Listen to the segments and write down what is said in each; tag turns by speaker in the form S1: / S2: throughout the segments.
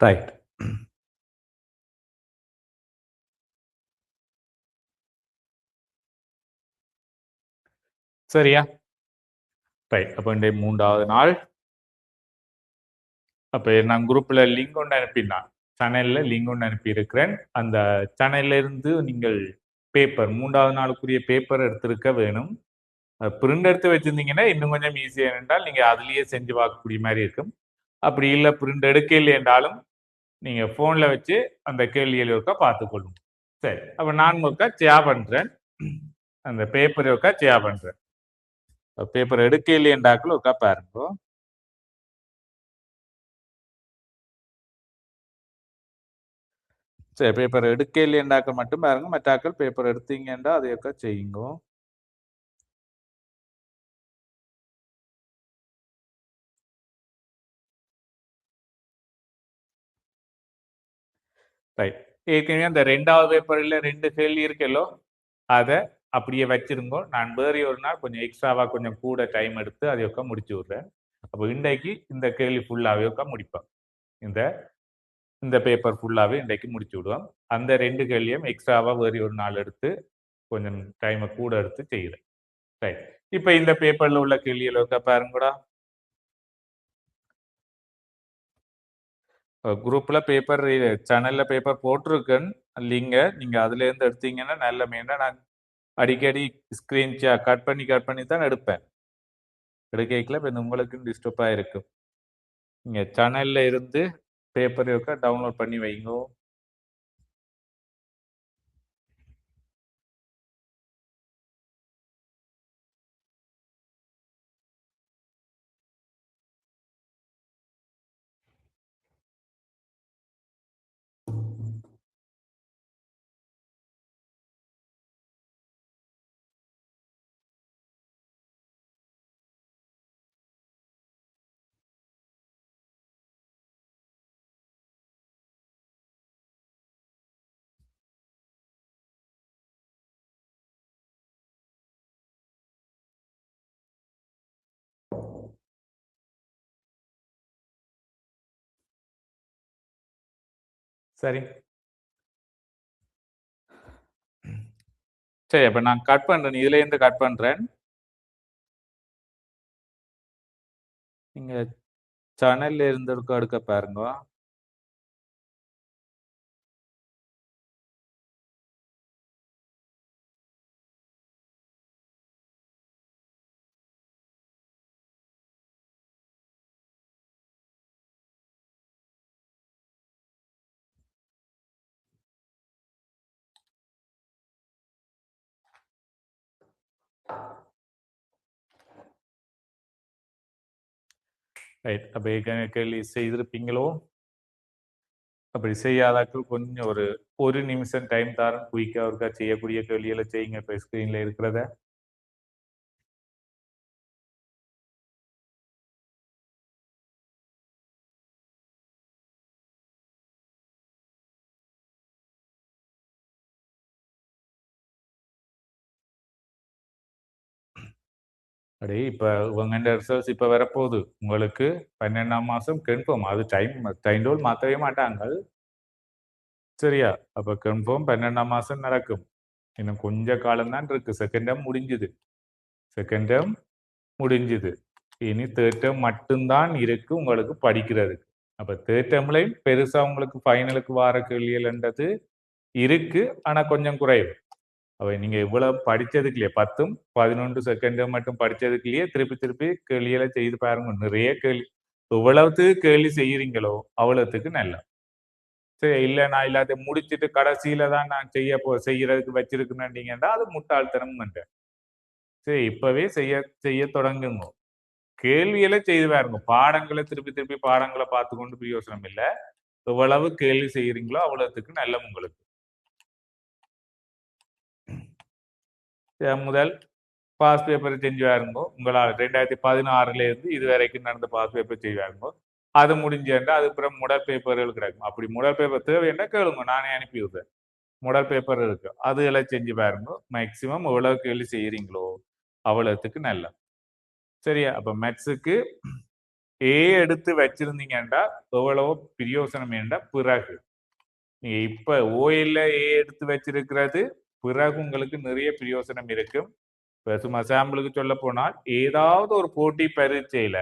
S1: Right. சரியா? Right. அப்ப இன்றைய 3வது நாள். அப்ப நான் குரூப்ல லிங்க் ஒண்ணு அனுப்பினான். சேனல்ல லிங்க் ஒண்ணு அனுப்பியிருக்கிறேன். அந்த சேனல்ல இருந்து நீங்கள் பேப்பர் 3வது நாளுக்குரிய பேப்பர் எடுத்திருக்க வேணும். பிரிண்ட் எடுத்து வச்சிருந்தீங்கன்னா இன்னும் கொஞ்சம் ஈஸியா என்றால் நீங்க அதிலேயே செஞ்சு பார்க்கக்கூடிய மாதிரி இருக்கும். அப்படி இல்ல பிரிண்ட் எடுக்க இல்லை என்றாலும் நீங்க போன்ல வச்சு அந்த கேள்விகளை ஒருக்கா பார்த்துக்கொள்ளும். சரி. அப்ப நான் ஒருக்கா ஷேர் பண்றேன். அந்த பேப்பர் ஒருக்கா ஷேர் பண்றேன். பேப்பர் எடுக்க இல்லை என்றாக்கள் ஒருக்கா பாருங்க. சரி, பேப்பர் எடுக்க இல்லை என்றாக்கள் மட்டும் பாருங்க. மற்றாக்கள் பேப்பர் எடுத்தீங்கன்னா அதை ஒருக்கா செய்யுங்க. ரைட். ஏற்கனவே அந்த 2வது பேப்பர்ல 2 கேள்வி இருக்கல்லோ, அத அப்படியே வச்சிருங்கோ. நான் வேற ஒரு நாள் கொஞ்சம் எக்ஸ்ட்ராவா கொஞ்சம் கூட டைம் எடுத்து அதை ஒருக்கா முடிச்சு விடுறேன். அப்ப இன்றைக்கு இந்த கேள்வி ஃபுல்லாவே ஒருக்கா முடிப்பேன். இந்த இந்த பேப்பர் ஃபுல்லாவே இன்றைக்கு முடிச்சு விடுவோம். அந்த 2 கேள்வியும் எக்ஸ்ட்ராவா வேற ஒரு நாள் எடுத்து கொஞ்சம் டைமை கூட எடுத்து செய்கிறேன். ரைட். இப்ப இந்த பேப்பர்ல உள்ள கேள்விகளை ஒருக்கா பாருங்கடா. குரூப்ல பேப்பர் சேனல்ல பேப்பர் போட்டிருக்கேன் லிங்க. நீங்க அதுல இருந்து எடுத்தீங்கன்னா நல்ல மெயினா நான் அடிக்கடி ஸ்கிரீன் கட் பண்ணி தான் எடுப்பேன். எடுக்கல இப்போ உங்களுக்கு டிஸ்டர்பா இருக்கும். நீங்க சேனல்ல இருந்து பேப்பர் இருக்க டவுன்லோட் பண்ணி வைங்க. சரி. சரி, அப்ப நான் கட் பண்றேன். இதுல இருந்து கட் பண்றேன். நீங்க சேனல்ல இருந்து எடுக்க பாருங்க. ரைட். அப்ப ஏற்கனவே கேள்வி செய்திருப்பீங்களோ? அப்படி செய்யாதாக்கள் கொஞ்சம் ஒரு நிமிஷம் டைம் தரேன். குயிக்கா ஒருக்கா செய்யக்கூடிய கேள்விகளை செய்யுங்க. இப்ப ஸ்கிரீன்ல இருக்கிறத. அடே இப்ப உங்க ரிசல்ட்ஸ் இப்ப வரப்போகுது. உங்களுக்கு 12ஆம் மாசம் கன்ஃபார்ம். அது டைம் டேபிள் மாத்தவே மாட்டாங்க. சரியா? அப்ப கன்ஃபார்ம் 12ஆம் மாசம் நடக்கும். இன்னும் கொஞ்ச காலம் தான் இருக்கு. செகண்ட் டேர்ம் முடிஞ்சுது. செகண்ட் டேர்ம் முடிஞ்சுது. இனி தேர்ட் டேர்ம் மட்டும்தான் இருக்கு உங்களுக்கு படிக்கிறதுக்கு. அப்ப தேர்ட் டேர்ம்லயும் பெருசா உங்களுக்கு ஃபைனலுக்கு வார கேள்விகள்ன்றது இருக்கு. ஆனா கொஞ்சம் குறைவு. அப்ப நீங்க இவ்வளவு படிச்சதுக்குள்ளயே 10ம் 11 செகண்ட் டேர்ம் மட்டும் படிச்சதுக்குள்ளயே திருப்பி திருப்பி கேள்விகளை செய்து பாருங்க. நிறைய கேள்வி எவ்வளவுக்கு கேள்வி செய்யறீங்களோ அவ்வளவுக்கு நல்லா. சரி, இல்ல நான் எல்லாத்தையும் முடிச்சுட்டு கடைசியில தான் நான் செய்யறதுக்கு வச்சிருக்கேன்னுட்டீங்கன்னா அது முட்டாள்தனம். சரி, இப்பவே செய்ய செய்ய தொடங்குங்க. கேள்விகளை செய்து பாருங்க. பாடங்களை திருப்பி திருப்பி பாடங்களை பார்த்து கொண்டு பிரயோசனம் இல்ல. எவ்வளவு கேள்வி செய்யறீங்களோ அவ்வளவுக்கு நல்ல உங்களுக்கு. முதல் பாஸ் பேப்பர் செஞ்சு பாருங்க. உங்களால் 2016ல இருந்து இது வரைக்கும் நடந்த பாஸ் பேப்பர் செய்து பாருங்க. அது முடிஞ்சேன்டா அதுக்கப்புறம் முடல் பேப்பர்கள் கிடைக்கும். அப்படி முடல் பேப்பர் தேவைன்னா கேளுங்க, நானே அனுப்பி விடுறேன். முடல் பேப்பர் இருக்கு, அது எல்லாம் செஞ்சு பாருங்க. மேக்சிமம் எவ்வளவு கேள்வி செய்யறீங்களோ அவ்வளவுக்கு நல்ல. சரியா? அப்ப மேத்ஸுக்கு ஏ எடுத்து வச்சிருந்தீங்கன்னா எவ்வளவோ பிரயோசனம் என்ற பிறகு நீங்க இப்ப ஓயில்ல ஏ எடுத்து வச்சிருக்கிறது பிறகு உங்களுக்கு நிறைய பிரயோசனம் இருக்கும். இப்ப சும்மா சாம்பிளுக்கு சொல்ல போனால் ஏதாவது ஒரு போட்டி பரீட்சையில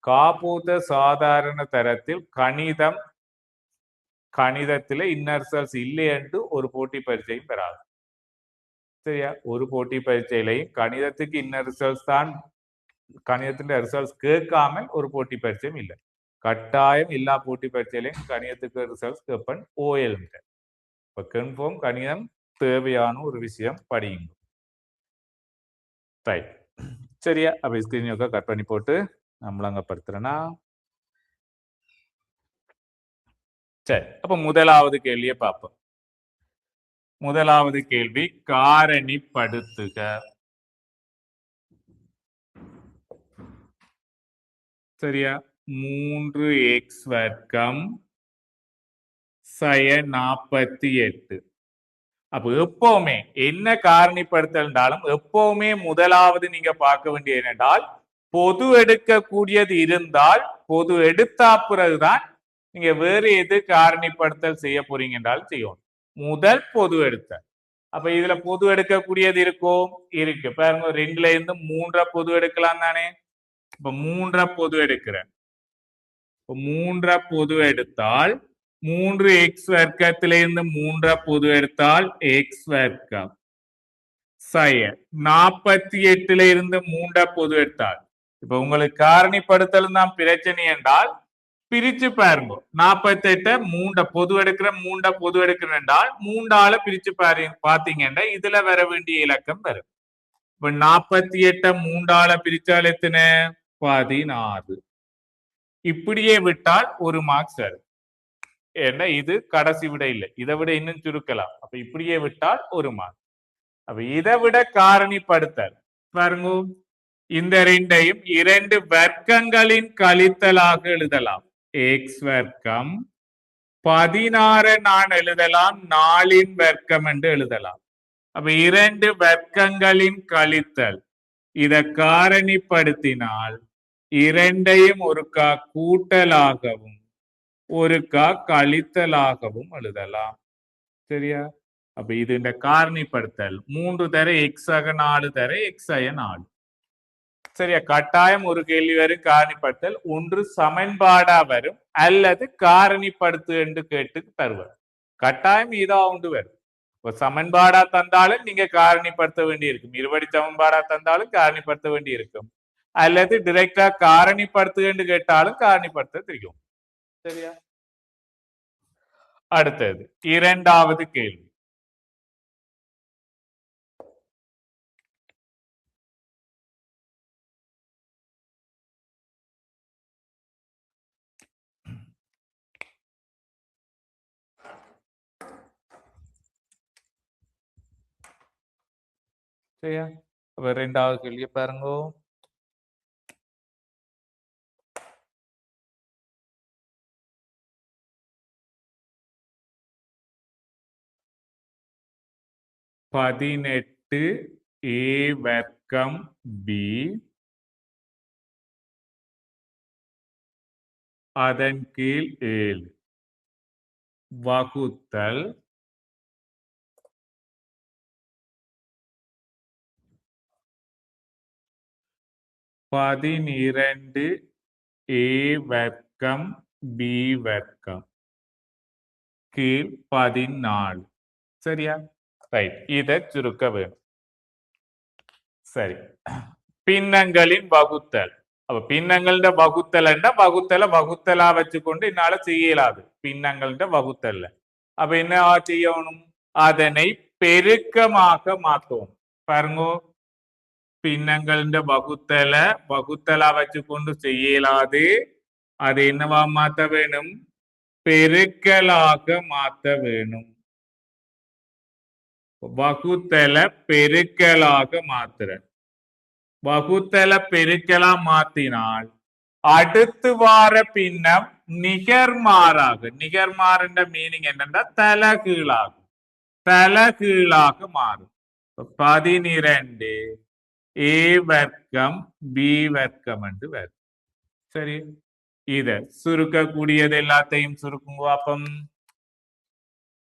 S1: காப்போத சாதாரண தரத்தில் கணிதத்துல இன்னர்சல்ஸ் இல்லை என்று ஒரு போட்டி பரீட்சையும் பெறாது. சரியா? ஒரு போட்டி பரீட்சையிலையும் கணிதத்துக்கு இன்னர் ரிசல்ட்ஸ் தான், கணிதத்தின் ரிசல்ட்ஸ் கேட்காமல் ஒரு போட்டி பரீட்சையும் இல்லை. கட்டாயம் எல்லா போட்டி பரீட்சையிலையும் கணிதத்துக்கு ரிசல்ட்ஸ் கேட்பன் ஓஎல். இப்ப கன்ஃபார்ம் கணிதம் தேவையான ஒரு விஷயம் படியுங்க. ரைட், சரியா? அப்ப ஸ்கிரீன் கட் பண்ணி போட்டு நம்மளங்கப்படுத்துறேன்னா சரி. அப்ப முதலாவது கேள்வியை பார்ப்போம். முதலாவது கேள்வி காரணிப்படுத்துக. சரியா? 3x வர்க்கம் சய 48. அப்ப எப்பவுமே என்ன காரணிப்படுத்தல் எப்பவுமே முதலாவது நீங்க பார்க்க வேண்டிய என்னென்றால் பொது எடுக்கக்கூடியது இருந்தால் பொது எடுத்தா பிறகுதான் நீங்க வேறு எது காரணிப்படுத்தல் செய்ய போறீங்க என்றால் செய்யணும். முதல் பொது எடுத்தல். அப்ப இதுல பொது எடுக்கக்கூடியது இருக்கும் இருக்கு பாருங்க. 2ல இருந்து 3 பொது எடுக்கலாம் தானே. இப்ப 3 பொது எடுக்கிறேன். 3 பொது எடுத்தால் 3x வர்க்கத்திலிருந்து 3 பொது எடுத்தால் x வர்க்கம் சய 48ல இருந்து 3 பொது எடுத்தால் இப்ப உங்களுக்கு காரணிப்படுத்தல் தான் பிரச்சனை என்றால் பிரிச்சு பாருங்க. 48 3 பொது எடுக்கிற 3 பொது எடுக்கிற என்றால் 3ஆல பிரிச்சு பாத்தீங்கன்னா இதுல வர வேண்டிய இலக்கம் வரும். இப்ப 48 3ஆல பிரிச்சால் எத்தனை? 16. இப்படியே விட்டால் ஒரு மார்க்ஸ் வரும். ஏன்னா இது கடைசி விட இல்லை, இதை விட இன்னும் சுருக்கலாம். அப்ப இப்படியே விட்டால் ஒரு மார்க். அப்ப இதை விட காரணிப்படுத்தல் பாருங்க. இந்த ரெண்டையும் 2 வர்க்கங்களின் கழித்தலாக எழுதலாம். எக்ஸ் வர்க்கம் 16 நான் எழுதலாம் 4ன் வர்க்கம் என்று எழுதலாம். அப்ப 2 வர்க்கங்களின் கழித்தல் இதை காரணிப்படுத்தினால் 2ஐயும் ஒருக்கா கூட்டலாகவும் ஒருக்கா கழித்தலாகவும் எழுதலாம். சரியா? அப்ப இது இந்த காரணிப்படுத்தல் 3 தர எக்ஸ் ஆக 4 தர எக்ஸ் ஆய 4. சரியா? கட்டாயம் ஒரு கேள்வி வரும் காரணிப்படுத்தல் ஒன்று சமன்பாடா வரும் அல்லது காரணிப்படுத்து என்று கேட்டு தருவார். கட்டாயம் இதா ஒன்று வரும். இப்ப சமன்பாடா தந்தாலும் நீங்க காரணிப்படுத்த வேண்டி இருக்கும். இருபடி சமன்பாடா தந்தாலும் காரணிப்படுத்த வேண்டி இருக்கும். அல்லது டிரெக்டா காரணிப்படுத்து என்று கேட்டாலும் காரணிப்படுத்த தெரியும். சரியா? அடுத்தது இரண்டாவது கேள்வி. சரியா? அப்ப இரண்டாவது கேள்வியை பாருங்க. பதினெட்டு ஏ வர்க்கம் பி அதன் கீழ் 7 வகுத்தல் 12 ஏ வர்க்கம் பி வர்க்கம் கீழ் 14. சரியா? ரைட், இதை சுருக்க வேணும். சரி, பின்னங்களின் வகுத்தல். அப்ப பின்னங்கள்ட வகுத்தலா வச்சுக்கொண்டு என்னால செய்யலாது. பின்னங்கள்ட வகுத்தல்ல அப்ப என்ன செய்யணும்? அதனை பெருக்கமாக மாத்தணும். பாருங்க, பின்னங்கள்ட வகுத்தலா வச்சுக்கொண்டு செய்யலாது. அது என்னவா மாத்த வேணும்? பெருக்கலாக மாத்த வேணும். வகுத்தல பெருக்கலாக மாத்துற. வகுத்தல பெருக்கலா மாத்தினால் அடுத்து வார பின்னம் நிகர்மாறாக. நிகர்மாறுன்ற மீனிங் என்னன்னா தலைகீழாக மாறும். 12 ஏ வர்க்கம் பி வர்க்கம் என்று வரும். சரி, இத சுருக்கக்கூடியது எல்லாத்தையும் சுருக்குங்க. அப்பம்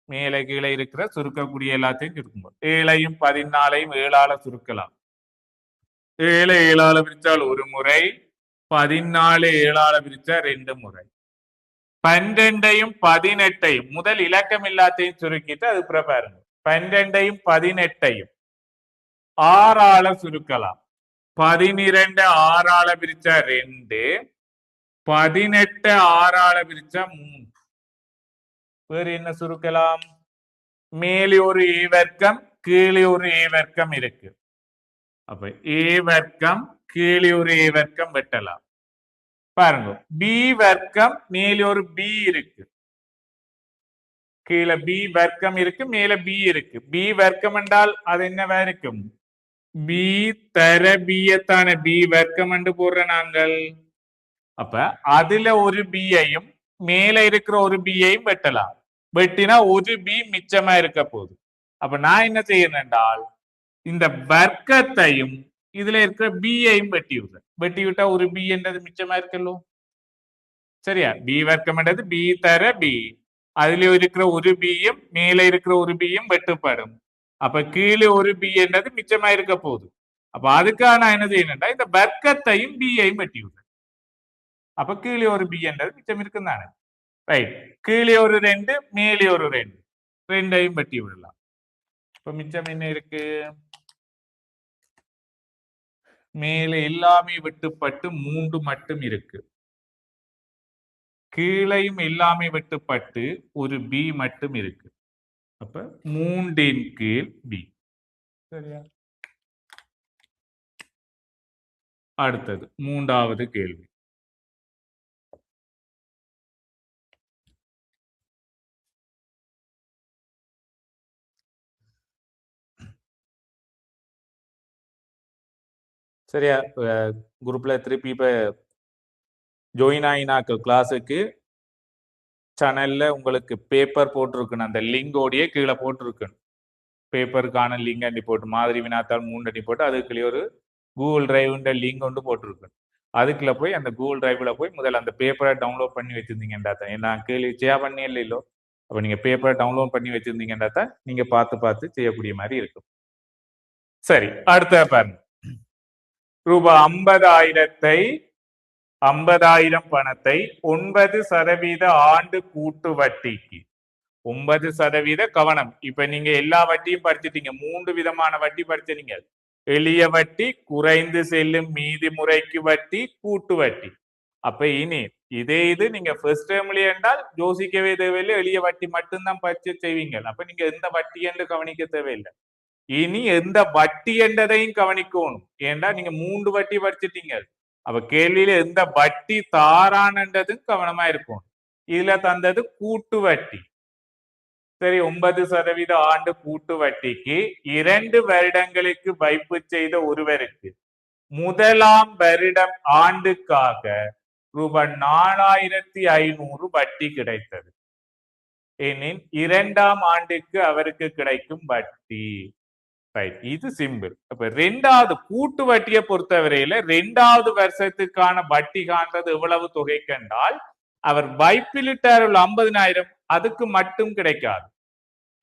S1: மேலே கீழே இருக்கிற சுருக்கக்கூடிய எல்லாத்தையும் சுருக்குங்க. 7ஐயும் 14ஐயும் 7ஆல சுருக்கலாம். 7 7ஆல பிரிச்சால் ஒரு முறை, 14 7ஆல பிரிச்சா 2 முறை. 12ஐயும் 18ஐயும் முதல் இலக்கம் எல்லாத்தையும் சுருக்கிட்டு அது பாருங்க. 12ஐயும் 18ஐயும் 6ஆல சுருக்கலாம். 12 6ஆல பிரிச்சா 2, 18 6ஆல பிரிச்சா 3. வேறு என்ன சுருக்கலாம்? மேலே ஒரு ஏ வர்க்கம், கீழே ஒரு ஏ வர்க்கம் இருக்கு. அப்ப ஏ வர்க்கம் கீழே ஒரு ஏ வர்க்கம் வெட்டலாம். பாருங்க, பி வர்க்கம் மேலே ஒரு பி இருக்கு, கீழே பி வர்க்கம் இருக்கு, மேல பி இருக்கு. பி வர்க்கம் என்றால் அது என்னவா இருக்கும்? பி தர பியத்தான பி வர்க்கம் என்று போடுற நாங்கள். அப்ப அதுல ஒரு பியையும் மேல இருக்கிற ஒரு பியையும் வெட்டலாம். வெட்டினா ஒரு பி மிச்சமா இருக்க போகுது. அப்ப நான் என்ன செய்யறேன் என்றால், இந்த வர்க்கத்தையும் இதுல இருக்கிற பியையும் வெட்டி விடுறேன். வெட்டி விட்டா ஒரு பி என்றது மிச்சமா இருக்கല്ലോ. சரியா? பி வர்க்கம் என்றது பி தர பி, அதுல இருக்கிற ஒரு பியும் மேல இருக்கிற ஒரு பியும் வெட்டுப்படும். அப்ப கீழே ஒரு பி என்றது மிச்சமா இருக்க போகுது. அப்ப அதுக்காக நான் என்ன செய்யணும்டா, இந்த வர்க்கத்தையும் பியையும் வெட்டி விடுறேன். அப்ப கீழே ஒரு பி என்றது மிச்சம் இருக்கும் தானே. ரைட், கீழே ஒரு 2, மேலே ஒரு 2, 2ஐயும் வெட்டி விடலாம். இப்ப மிச்சம் என்ன இருக்கு? மேலே எல்லாமே வெட்டுப்பட்டு 3 மட்டும் இருக்கு. கீழையும் எல்லாமே வெட்டுப்பட்டு ஒரு பி மட்டும் இருக்கு. அப்ப 3ன் கீழ் பி. சரியா? அடுத்தது 3வது கேள்வி. சரியா? குரூப்ல திருப்பி இப்ப ஜாயின் ஆயினாக்க கிளாஸுக்கு சேனல்ல உங்களுக்கு பேப்பர் போட்டிருக்கணும். அந்த லிங்கோடைய கீழே போட்டிருக்கணும். பேப்பருக்கான லிங்க் அண்டி போட்டு மாதிரி வினாத்தாள் 3 அடி போட்டு அதுக்குள்ளே ஒரு கூகுள் டிரைவ்ன்ற லிங்க் ஒன்று போட்டிருக்கணும். அதுக்குள்ள போய் அந்த கூகுள் டிரைவ்ல போய் முதல்ல அந்த பேப்பரை டவுன்லோட் பண்ணி வச்சிருந்தீங்கன்றா தான் நான் கேள்வி பண்ணி இல்லையோ. அப்ப நீங்க பேப்பரை டவுன்லோட் பண்ணி வச்சிருந்தீங்கன்றா தான் நீங்க பார்த்து செய்யக்கூடிய மாதிரி இருக்கும். சரி, அடுத்த பாருங்க. ரூபாய் 50,000 50,000 பணத்தை 9% ஆண்டு கூட்டு வட்டிக்கு 9% கவனம். இப்ப நீங்க எல்லா வட்டியும் படிச்சிட்டீங்க. 3 விதமான வட்டி படிச்சிட்டீங்க. எளிய வட்டி, குறைந்து செல்லும் மீதி முறைக்கு வட்டி, கூட்டு வட்டி. அப்ப இனி இதே இது நீங்க ஃபர்ஸ்ட் டேர்ம்ல என்றால் யோசிக்கவே தேவையில்லை, எளிய வட்டி மட்டும்தான் படிச்சு செய்வீங்க. அப்ப நீங்க எந்த வட்டி என்று கவனிக்க தேவையில்லை. இனி எந்த வட்டி என்றதையும் கவனிக்கணும். ஏண்டா நீங்க 3 வட்டி படிச்சிட்டீங்க. அப்ப கேள்வியில எந்த வட்டி தாரானன்றதும் கவனமா இருக்கும். இதுல தந்தது கூட்டு வட்டி. சரி, 9% ஆண்டு கூட்டு வட்டிக்கு 2 வருடங்களுக்கு வைப்பு செய்த ஒருவருக்கு முதலாம் வருடம் ஆண்டுக்காக ரூபாய் 4,500 வட்டி கிடைத்தது எனில் 2ஆம் ஆண்டுக்கு அவருக்கு கிடைக்கும் வட்டி. இது சிம்பிள். அப்ப 2வது கூட்டு வட்டியை பொறுத்தவரையில 2வது வருஷத்துக்கான வட்டி காண்றது எவ்வளவு தொகை கண்டால் அவர் வைப்பிலிட்டார் 50,000 அதுக்கு மட்டும் கிடைக்காது.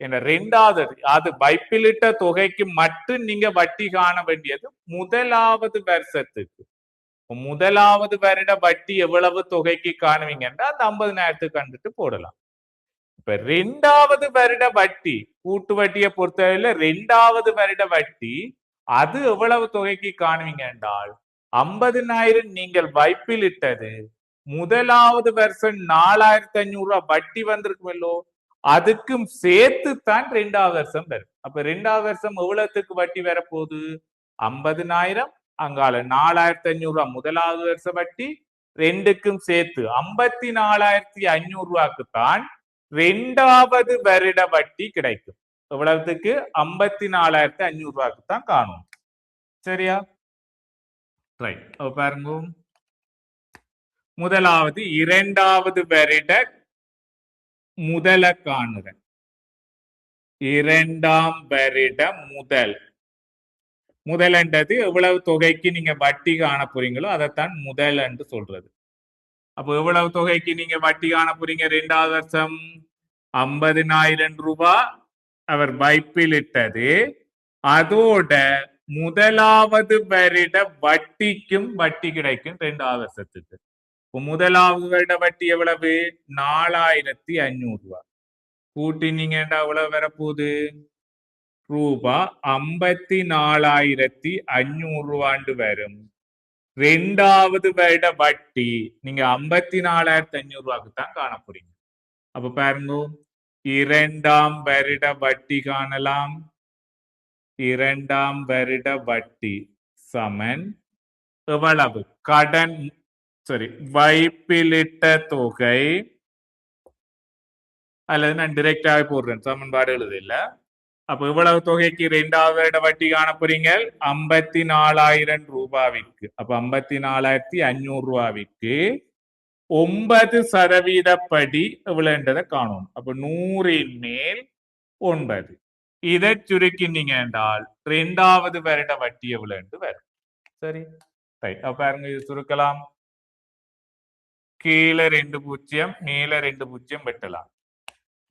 S1: என்ற 2வது அது வைப்பிலிட்ட தொகைக்கு மட்டும் நீங்க வட்டி காண வேண்டியது முதலாவது வருஷத்துக்கு. முதலாவது வருட வட்டி எவ்வளவு தொகைக்கு காணுவீங்கன்னா அந்த 50,000 கண்டுட்டு போடலாம். இப்ப 2வது வருட வட்டி கூட்டு வட்டியை பொறுத்தவரையில 2வது வருட வட்டி அது எவ்வளவு தொகைக்கு காணுவீங்க என்றால் 50,000 நீங்கள் வைப்பில் இட்டது முதலாவது வருஷம் 4,500 ரூபாய் வட்டி வந்திருக்குமல்லோ, அதுக்கும் சேர்த்து தான் 2வது வருஷம் வரும். அப்ப 2வது வருஷம் எவ்வளவுக்கு வட்டி வரப்போகுது? 50,000 அங்கால 4,500 ரூபாய் முதலாவது வருஷ வட்டி, 2க்கும் சேர்த்து 54,500 ரூபாய்க்கு தான் 2வது வருட வட்டி கிடைக்கும். எவ்வளவுக்கு? 54,500 ரூபாய்க்கு தான் காணும். சரியா? ரைட். பாருங்க, முதலாவது 2வது வருட முதல காணுறேன். 2ஆம் வருட முதல் என்றது எவ்வளவு தொகைக்கு நீங்க வட்டி காண போறீங்களோ அதைத்தான் முதல் என்று சொல்றது. அப்போ எவ்வளவு தொகைக்கு நீங்க வட்டி காண போறீங்க? 2வது வருஷம் 50,000 ரூபாய் அவர் வைப்பில் இட்டது. அதோட முதலாவது வருட வட்டிக்கும் வட்டி கிடைக்கும் 2வது வருஷத்துக்கு. முதலாவது வருட வட்டி எவ்வளவு? 4,500 ரூபாய். கூட்டினீங்கன்னா எவ்வளவு வரப்போகுது? ரூபாய் 54,500 ரூபாண்டு வரும். 2வது வருட வட்டி நீங்க 54,500 ரூபாய்க்கு தான் காண போறீங்க. அப்ப பாருங்க, 2ஆம் வருட வட்டி காணலாம். 2ஆம் வருட வட்டி சமன் எவ்வளவு? கடன் வைப்பிலிட்ட தொகை, அல்லது நான் டிரெக்டாக போடுறேன், சமன்பாடு எழுதில்ல. அப்ப இவ்வளவு தொகைக்கு 2வது வருட வட்டி காண போறீங்க? 54,000 ரூபாய்க்கு. அப்ப 54,500 ரூபாய்க்கு 9% படி எவ்வளவுன்றதை காணும். அப்ப 100ன் மேல் 9. இதை சுருக்கினீங்க என்றால் 2வது வருட வட்டி எவ்வளவு வரும். சரி, அப்ப பாருங்க, இது சுருக்கலாம். கீழே 2 0, மேல 2 0 வெட்டலாம்.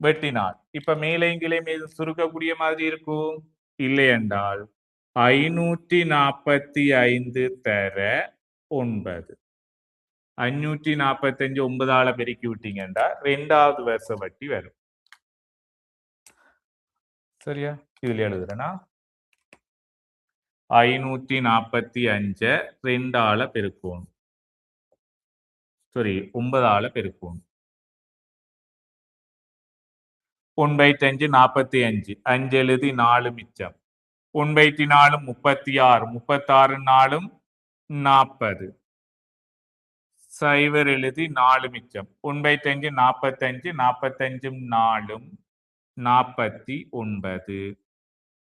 S1: வெட்டினால் இப்ப மேலையும் கீழே மீது சுருக்கக்கூடிய மாதிரி இருக்கும். இல்லை என்றால் 545 தர 9. 545 9ஆல பெருக்கி விட்டீங்கன்னா 2வது வருஷ வட்டி வரும். சரியா? இதுல எழுதுறேன்னா 545 2ஆல பெருக்கணும். 9ஆல பெருக்கணும். 1/5 45, 5 எழுதி 4 மிச்சம். 1/4 36, 36 4 40. 0 எழுதி 4 மிச்சம். 1/5 45, 45 4 49.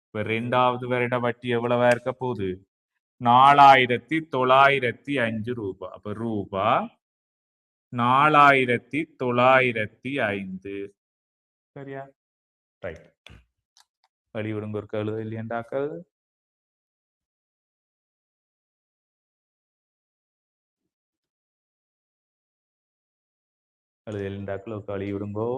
S1: இப்ப 2வது வருட வட்டி எவ்வளவா இருக்க போகுது? 4,905 ரூபாய். அப்ப ரூபாய் 4,905. சரியா? ரைட். வழிவிடுங்க ஒரு கழுது இல்லையாண்டாக்கள். கழுது இல்லைண்டாக்கள் ஒரு வழி விடுங்கோ.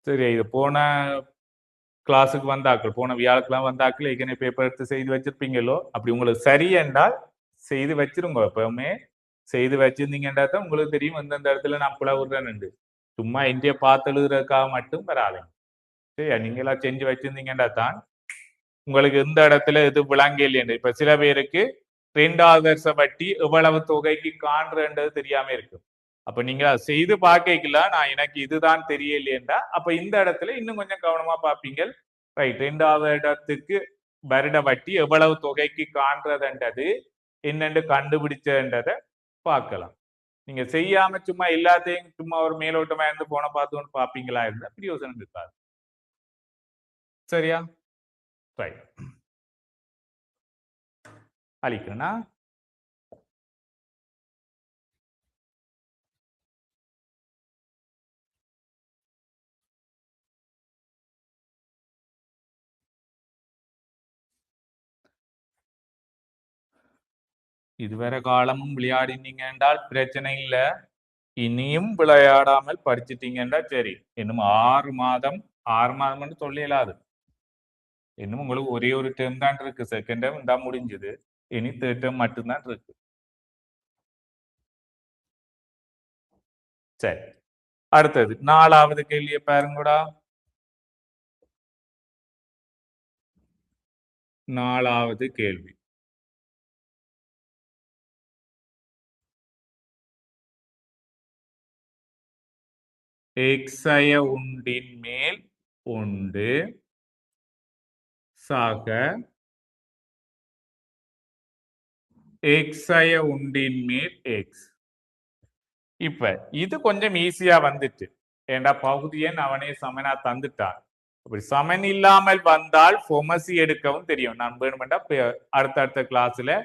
S1: சரி, இது போன கிளாஸுக்கு வந்தாக்கள், போன வியாழக்கெல்லாம் வந்தாக்கள் ஏற்கனவே பேப்பர் எடுத்து செய்து வச்சிருப்பீங்களோ? அப்படி உங்களுக்கு சரி என்றால் செய்து வச்சிருங்க. எப்பவுமே செய்து வச்சிருந்தீங்கன்னா தான் உங்களுக்கு தெரியும் எந்தெந்த இடத்துல நான் புல விடுறேன்னு. சும்மா இந்திய பார்த்து எழுதுறதுக்காக மட்டும் வராதுங்க. சரியா? நீங்களா செஞ்சு வச்சிருந்தீங்கன்னா தான் உங்களுக்கு எந்த இடத்துல எது விளங்க இல்லைன்னு. இப்ப சில பேருக்கு 2வது வருஷ வட்டி எவ்வளவு தொகைக்கு காண்றன்றது தெரியாம இருக்கு. அப்ப நீங்க அதை செய்து பார்க்கலாம். நான் எனக்கு இதுதான் தெரியலையேண்டா அப்ப இந்த இடத்துல இன்னும் கொஞ்சம் கவனமா பார்ப்பீங்க. ரைட், 2வது இடத்துக்கு வருட வட்டி எவ்வளவு தொகைக்கு காண்றதுன்றது என்னென்று கண்டுபிடிச்சதுன்றதை பார்க்கலாம். நீங்க செய்யாம சும்மா எல்லாத்தையும் சும்மா ஒரு மேலோட்டமா இருந்து போன பார்த்தோன்னு பார்ப்பீங்களா இருந்தா பிரயோசனம் இருக்காது. சரியா? ரைட், அழிக்கிறேன்னா இதுவரை காலமும் விளையாடினீங்க என்றால் பிரச்சனை இல்லை. இனியும் விளையாடாமல் படிச்சிட்டீங்கன்னா சரி. இன்னும் 6 மாதம், 6 மாதம் சொல்லலாது. இன்னும் உங்களுக்கு ஒரே ஒரு டேர்ம் தான் இருக்கு. செகண்ட் டேர்ம் தான் முடிஞ்சது. இனி தேர்ட் டேர்ம் மட்டும்தான் இருக்கு. சரி, அடுத்தது 4வது கேள்வியை பாருங்கடா. 4வது கேள்வி. எக்ஸய உண்டின் மேல் உண்டு சாக எக்ஸய உண்டின் மேல் எக்ஸ். இப்ப இது கொஞ்சம் ஈஸியா வந்துட்டு. ஏண்டா பகுதியன் அவனே சமனா தந்துட்டான். அப்படி சமன் இல்லாமல் வந்தால் பொமசி எடுக்கவும் தெரியும். நான் வேணுமெண்டா அடுத்த கிளாஸ்ல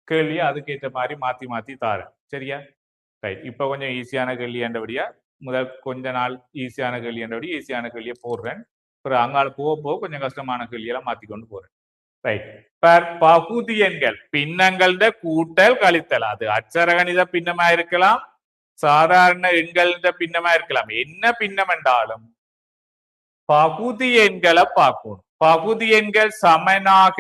S1: கேள்வியை அதுக்கேற்ற மாதிரி மாத்தி மாத்தி தாரேன். சரியா? ரைட். இப்ப கொஞ்சம் ஈஸியான கேள்வி என்றபடியா முதல் கொஞ்ச நாள் ஈஸியான கேள்வி என்றபடி ஈஸியான கேள்வியை போடுறேன். அப்புறம் அங்கால போக போக கொஞ்சம் கஷ்டமான கேள்வியெல்லாம் மாத்திக்கொண்டு போறேன். ரைட். பகுதி எண்கள் பின்னங்கள்ட கூட்டல் கழித்தல் அது அட்சரகணித பின்னமா இருக்கலாம், சாதாரண எண்கள்ட பின்னமா இருக்கலாம். என்ன பின்னம் என்றாலும் பகுதி எண்களை பார்க்கணும். பகுதி எண்கள் சமனாக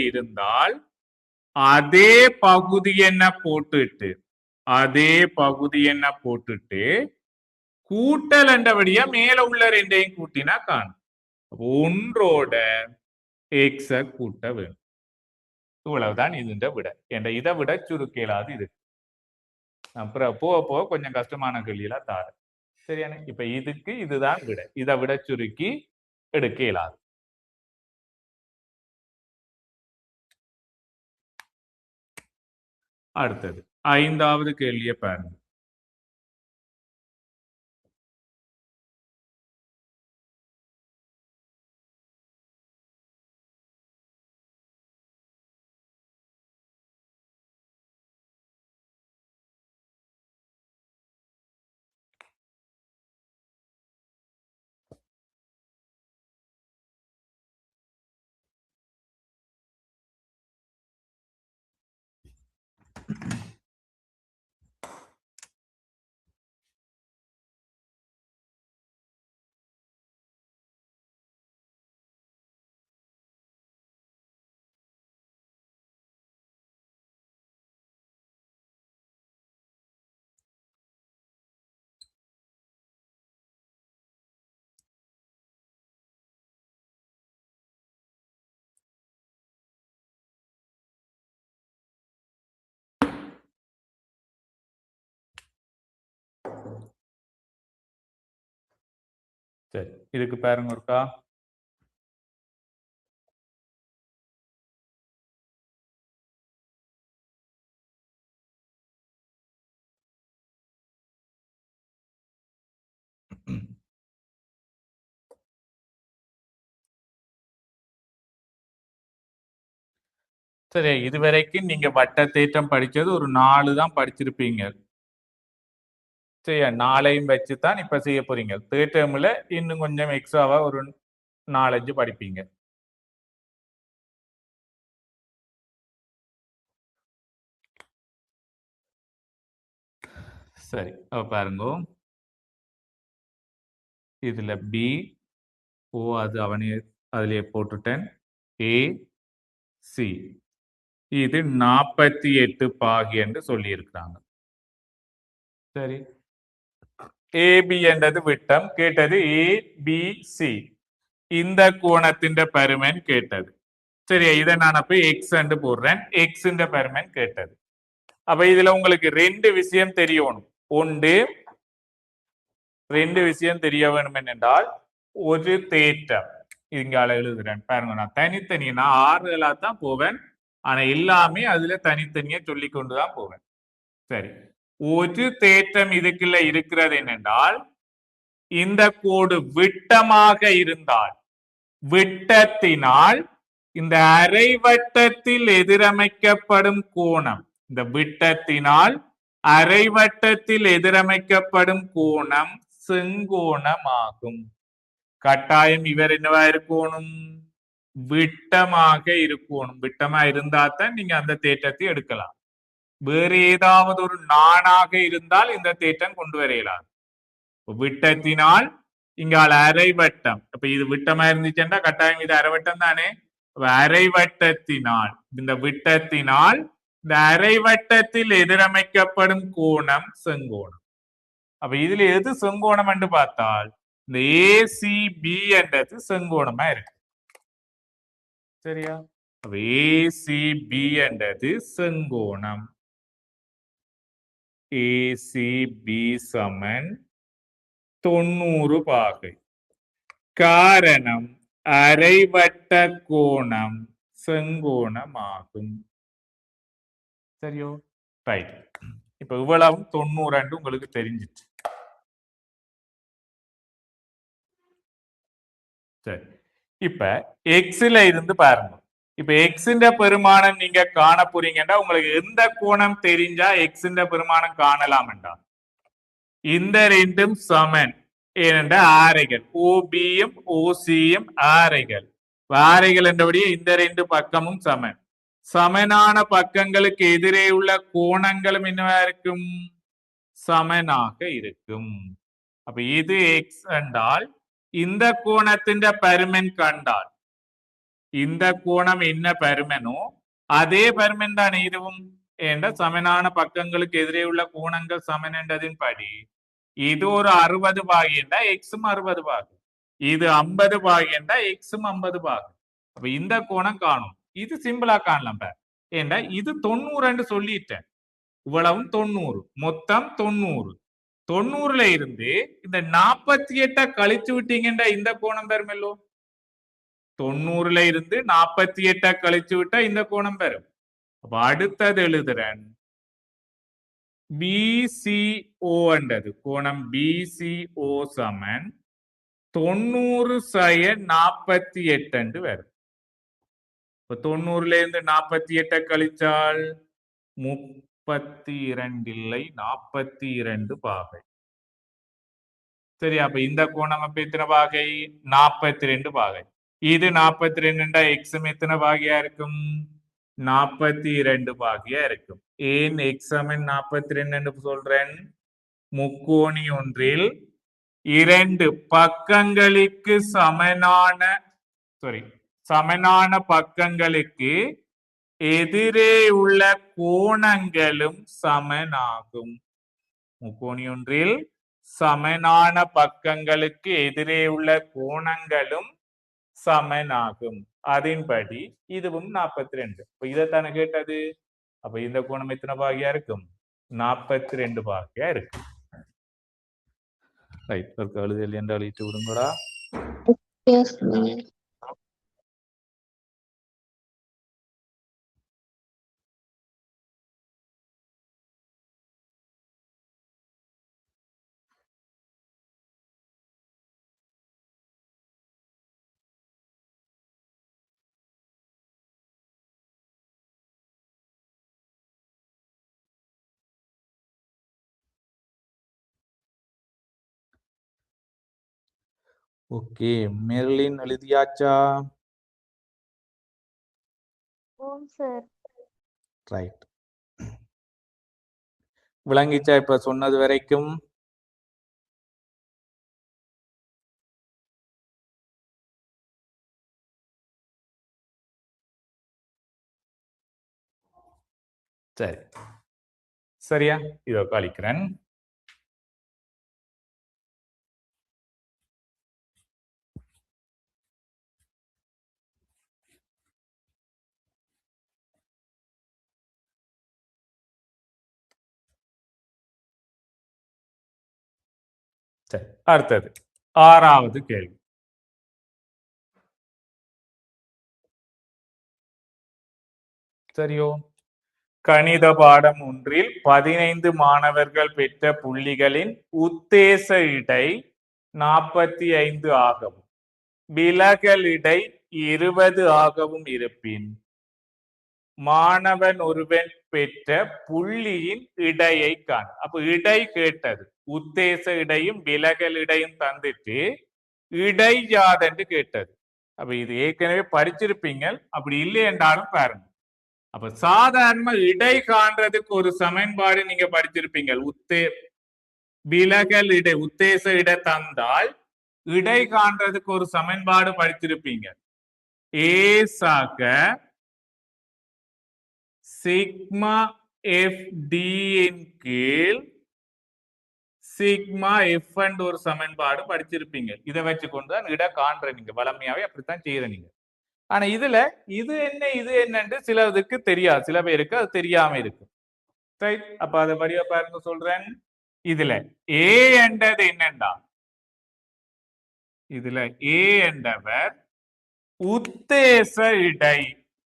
S1: இருந்தால் அதே பகுதி எண்ணை போட்டுட்டு கூட்டல் என்றபடியா மேல உள்ள ரெண்டையும் கூட்டினா காணும். ஒன்றோட எக்ஸ கூட்ட வேணும். இவ்வளவுதான் இதுன்ற விட. என்ற இதை விட சுருக்கலாது இது. அப்புறம் போக போக கொஞ்சம் கஷ்டமான கேள்வியெல்லாம் தாரு. சரியான? இப்ப இதுக்கு இதுதான் விட. இதை விட சுருக்கி எடுக்க இயலாது. அடுத்தது 5வது கேள்வியை பாருங்க. சரி, இதுக்கு பாருங்க ஒருக்கா. சரி, இதுவரைக்கும் நீங்க வட்ட தேற்றம் படிச்சது ஒரு 4 தான் படிச்சிருப்பீங்க. சரி, 4ஐயும் வச்சுதான் இப்ப செய்ய போறீங்க. தேற்றம்ல இன்னும் கொஞ்சம் எக்ஸ்ட்ராவா ஒரு 4-5 படிப்பீங்க. சரி, பாருங்க. இதுல பி ஓ அது அவனே அதுலயே போட்டுட்டேன். ஏ சி இது 48 பாகி என்று சொல்லி இருக்கிறாங்க. சரி, ஏபி என்றது விட்டம் கேட்டது. ஏபிசி இந்த கோணத்தின் பருமன் கேட்டது. சரியா? இதை நான் அப்ப எக்ஸ் என்று போடுறேன். எக்ஸ் பருமன் கேட்டது. அப்ப இதுல உங்களுக்கு ரெண்டு விஷயம் தெரியணும். ரெண்டு விஷயம் தெரிய வேணும் என்றால் ஒரு தேற்றம் இங்கால எழுதுறேன் பாருங்க. நான் தனித்தனியா நான் ஆறுதலா தான் போவேன். ஆனா எல்லாமே அதுல தனித்தனியா சொல்லி கொண்டுதான் போவேன். சரி, ஒரு தேற்றம் இதுக்குள்ள இருக்கிறது என்னென்றால் இந்த கோடு விட்டமாக இருந்தால் விட்டத்தினால் இந்த அரைவட்டத்தில் எதிரமைக்கப்படும் கோணம், இந்த விட்டத்தினால் அரைவட்டத்தில் எதிரமைக்கப்படும் கோணம் செங்கோணமாகும். கட்டாயம் இவர் என்னவா இருக்கணும்? விட்டமாக இருக்கணும். விட்டமா இருந்தா தான் நீங்க அந்த தேற்றத்தை எடுக்கலாம். வேறு ஏதாவது ஒரு நானாக இருந்தால் இந்த தேற்றம் கொண்டு வர இயலாது. விட்டத்தினால் இங்கால அரைவட்டம், அப்ப இது விட்டமா இருந்துச்சுன்னா கட்டாயம் இது அரைவட்டம் தானே. அரைவட்டத்தினால் இந்த விட்டத்தினால் இந்த அரைவட்டத்தில் எதிரமைக்கப்படும் கோணம் செங்கோணம். அப்ப இதுல எது செங்கோணம் என்று பார்த்தால் இந்த ஏசிபி என்றது செங்கோணமா இருக்கு. சரியா? அப்ப ஏசிபி என்றது செங்கோணம். ஏசிபி சமன் 90 பாகை. காரணம் அரைவட்ட கோணம் செங்கோணமாகும். சரியோ? ரைட். இப்ப இவ்வளவு 90 உங்களுக்கு தெரிஞ்சிச்சு. சரி, இப்ப எக்ஸ்ல இருந்து பாருங்க. இப்ப எக்ஸின் பெருமானம் நீங்க காண போறீங்கன்னா உங்களுக்கு எந்த கோணம் தெரிஞ்சா எக்ஸின் பெருமானம் காணலாம்டா இந்த ரெண்டும் சமன் ஏனென்ற ஆரைகள் ஓபியும் ஓசியும் ஆரைகள் ஆரைகள் என்றபடியே இந்த ரெண்டு பக்கமும் சமன் சமனான பக்கங்களுக்கு எதிரே உள்ள கோணங்களும் என்னவா இருக்கும் சமனாக இருக்கும் அப்ப இது எக்ஸ் என்றால் இந்த கோணத்தின் பருமன் கண்டால் இந்த கோணம் என்ன பருமனோ அதே பருமன் தானே இதுவும் என்ற சமனான பக்கங்களுக்கு எதிரே உள்ள கோணங்கள் சமன் என்றதின் படி இது ஒரு 60 பாகி என்றா எக்ஸும் 60 பாகு இது 50 பாகி என்றா எக்ஸும் 50 பாகு அப்ப இந்த கோணம் காணும் இது சிம்பிளா காணலாம் ஏண்டா இது 90 என்று சொல்லிட்டேன் இவ்வளவும் 90 மொத்தம் 90ல இருந்து இந்த 48 கழிச்சு விட்டீங்கன்னா இந்த கோணம் பெறுமல்லோ 90ல இருந்து 48 கழிச்சு விட்டா இந்த கோணம் பெறும் அப்ப அடுத்தது எழுதுறேன் பிசிஓ என்றது கோணம் பிசிஓ சமன் 90 - 48 என்று வரும் இப்ப 90ல இருந்து 48 கழிச்சால் 32 இல்லை 42 பாகை சரி அப்ப இந்த கோணம் அப்ப எத்தனை பாகை 42 பாகை இது 42 எக்ஸும் எத்தனை பாகையா இருக்கும் 42 பாகையா இருக்கும் ஏன் எக்ஸ் சமன் 42 சொல்றேன் முக்கோணி ஒன்றில் இரண்டு பக்கங்களுக்கு சமனான பக்கங்களுக்கு எதிரே உள்ள கோணங்களும் சமனாகும் முக்கோணி ஒன்றில் சமனான பக்கங்களுக்கு எதிரே உள்ள கோணங்களும் சமனாகும் அதன்படி இதுவும் 42 இப்ப இதைத்தானே கேட்டது அப்ப இந்த கோணம் எத்தனை பாகியா இருக்கும் 42 பாகியா இருக்கும் ரைட் ஒரு எழுதி என்று அழித்து விடுங்கடா ஓகே மெர்லின் எழுதியாச்சா ரைட் விளங்கிச்சா இப்ப சொன்னது வரைக்கும் சரி சரியா இதோ கழிக்கிறேன் சரி அடுத்தது 6வது கேள்வி சரியோ கணித பாடம் ஒன்றில் 15 மாணவர்கள் பெற்ற புள்ளிகளின் உத்தேச இடை 45 ஆகவும் விலகல் இடை 20 ஆகவும் இருப்பின் மாணவன் ஒருவன் பெற்ற புள்ளியின் இடையை காண் அப்ப இடை கேட்டது உத்தேச இடையும் விலகல் இடையும் தந்துட்டு இடை யாதென்று கேட்டது அப்ப இது ஏற்கனவே படிச்சிருப்பீங்க அப்படி இல்லை என்றாலும் பாருங்க அப்ப சாதாரண இடை காண்றதுக்கு ஒரு சமன்பாடு நீங்க படிச்சிருப்பீங்க விலகல் இடை உத்தேச இடை தந்தால் இடை காண்றதுக்கு ஒரு சமன்பாடு படிச்சிருப்பீங்க ஏசாக சிக்மா எஃப் டி இன் கீழ் சிக்மா எஃப் அண்ட் ஒரு சமன்பாடு படிச்சிருப்பீங்க இதை வச்சுக்கொண்டு தான் இட காண்ற நீங்க வளமையாவே அப்படித்தான் செய்யற நீங்க ஆனா இதுல இது என்னன்னு சிலருக்கு தெரியாது சில பேருக்கு அது தெரியாம இருக்கு ரைட் அப்ப அதை வடிவ பாருங்க சொல்றேன் இதுல ஏ என்றது என்னண்டா இதுல ஏ என்றவர் உத்தேச இடை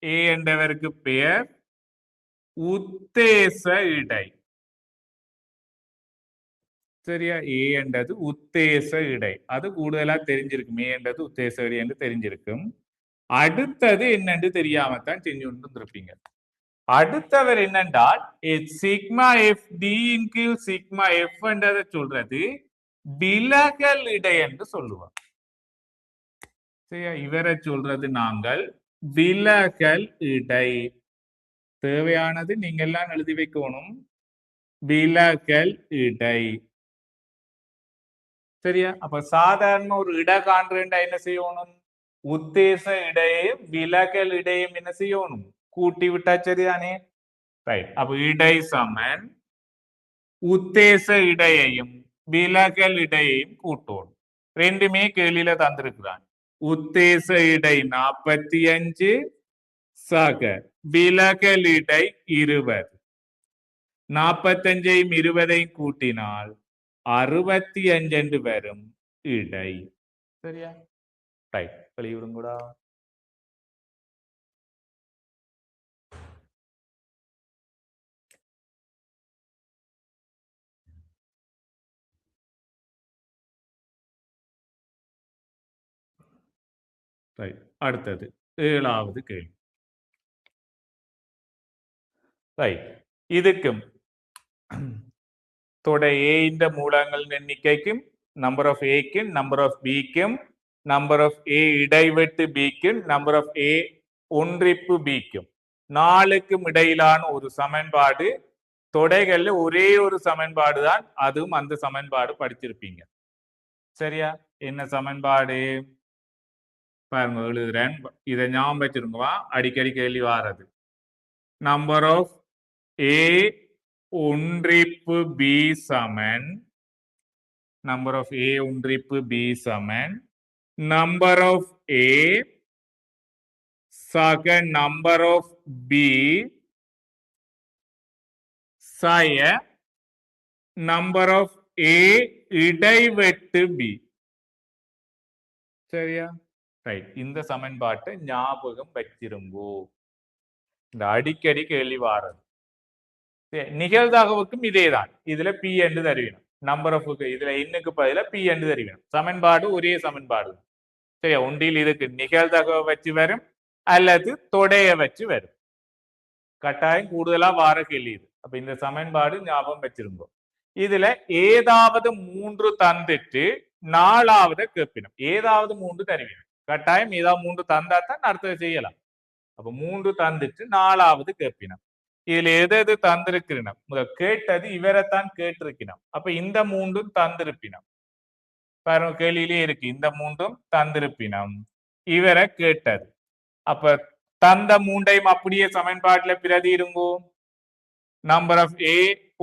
S1: ஏ என்றவருக்கு பெயர் உத்தேச இடை சரியா ஏ என்றது உத்தேச இடை அது கூடுதலா தெரிஞ்சிருக்கும் ஏ என்றது உத்தேச இடை என்று தெரிஞ்சிருக்கும் அடுத்தது என்னன்னு தெரியாமத்தான் செஞ்சு கொண்டு இருப்பீங்க. அடுத்தவர் என்னென்றால் சிக்மா எஃப் டி இன் கீழ் சிக்மா எஃப் என்றதை சொல்றது விலகல் இடை என்று சொல்லுவோம். சரியா? இவரை சொல்றது நாங்கள் விலகல் இடை. தேவையானது நீங்க எல்லாம் எழுதி வைக்கணும். விலகல் இடை. சரியா? அப்ப சாதாரண ஒரு இட காண்றேன்டா என்ன செய்யணும்? உத்தேச இடையும் விலகல் இடையும் என்ன செய்யணும்? கூட்டி விட்டா சரிதானே? ரைட். அப்ப இடை சமன் உத்தேச இடையையும் விலகல் இடையையும் கூட்டணும். ரெண்டுமே கேள்வியில தந்திருக்கிறான். உத்தேச இடை 45 சக விலகல் இடை 20. 45ஐயும் 20ஐயும் கூட்டினால் 65 என்று வரும் இடை. சரியா? ரைட். வெளியிடுங்கூடா. ரைட். அடுத்தது 7வது கேள்வி. ரைட். இதுக்கும் தொடை A இந்த மூலங்களின் எண்ணிக்கைக்கும் நம்பர் ஆஃப் ஏக்கும் நம்பர் ஆஃப் பிக்கும் நம்பர் ஆஃப் ஏ இடைவெட்டு பிக்கும் நம்பர் ஆஃப் ஏ ஒன்றிப்பு பிக்கும் 4க்கும் இடையிலான ஒரு சமன்பாடு. தொடைகள்ல ஒரே ஒரு சமன்பாடு தான், அதுவும் அந்த சமன்பாடு படிச்சிருப்பீங்க. சரியா? என்ன சமன்பாடு பாருங்க, எழுதுறேன். இதை ஞாபகம் வச்சிருங்கவா, அடிக்கடி கேள்வி வாரது. நம்பர் ஆஃப் ஏ ஒன்றிப்பு பி சமன் நம்பர் ஆஃப் ஏ ஒன்றிப்பு பி சமன் நம்பர் ஆஃப் ஏ சக நம்பர் ஆஃப் பி சய நம்பர் ஆஃப் ஏ இடைவெட்டு பி. சரியா? ரைட். இந்த சமன்பாட்டை ஞாபகம் வச்சிருங்கோ. இந்த அடிக்கடி கேள்வி வாரது. நிகழ்தகவுக்கும் இதேதான். இதுல பி என்று தருவினோம். நம்பர் ஆஃப் இதுல இன்னுக்கு பதில பி என்று தருவினோம். சமன்பாடு ஒரே சமன்பாடு. சரியா? ஒன்றில் இதுக்கு நிகழ்தகவை வச்சு வரும் அல்லது தொடைய வச்சு வரும். கட்டாயம் கூடுதலா வார கேள்வி இது. அப்ப இந்த சமன்பாடு ஞாபகம் வச்சிருந்தோம். இதுல ஏதாவது 3 தந்துட்டு 4வது கேட்பினோம். ஏதாவது 3 தருவினோம். கட்டாயம் ஏதாவது 3 தந்தா தான் அடுத்தது செய்யலாம். அப்ப 3 தந்துட்டு 4வது கேட்பினோம். இதுல எது எது தந்திருக்கிறோம் கேட்டது இவரைத்தான் கேட்டிருக்கணும். அப்ப இந்த 3ம் தந்திருப்பினம். பாருங்க, கேள்வியிலே இருக்கு. இந்த 3ம் தந்திருப்பினம் இவரை கேட்டது. அப்ப தந்த 3ஐயும் அப்படியே சமன்பாட்டுல பிரதியிருங்கோ. நம்பர் ஆஃப் ஏ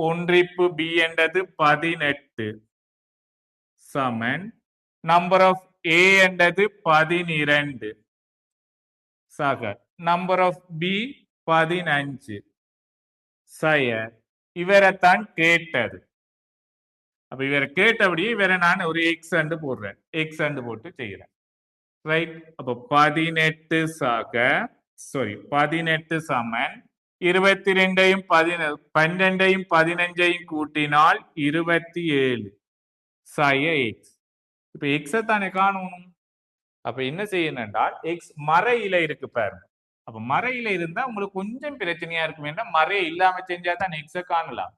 S1: ஒன்றிப்பு பி என்றது 18 சமன் நம்பர் ஆஃப் ஏ என்றது 12 சக நம்பர் ஆஃப் பி 15 சய இவரைத்தான் கேட்டது. அப்ப இவரை கேட்டபடியே இவரை நான் ஒரு எக்ஸ் அண்டு போடுறேன். எக்ஸ் அண்டு போட்டு செய்யறேன். ரைட். அப்ப 18 சக 18 சமன் 22ஐயும் 12ஐயும் 15ஐயும் கூட்டினால் 27 சய எக்ஸ். இப்ப எக்ஸ தானே காணணும். அப்ப என்ன செய்யணும் என்றால் எக்ஸ் மறையில இருக்கு பாருங்க. அப்ப மறையில இருந்தா உங்களுக்கு கொஞ்சம் பிரச்சனையா இருக்கும். ஏன்னா மறைய இல்லாம செஞ்சா தான் எக்ஸ காணலாம்.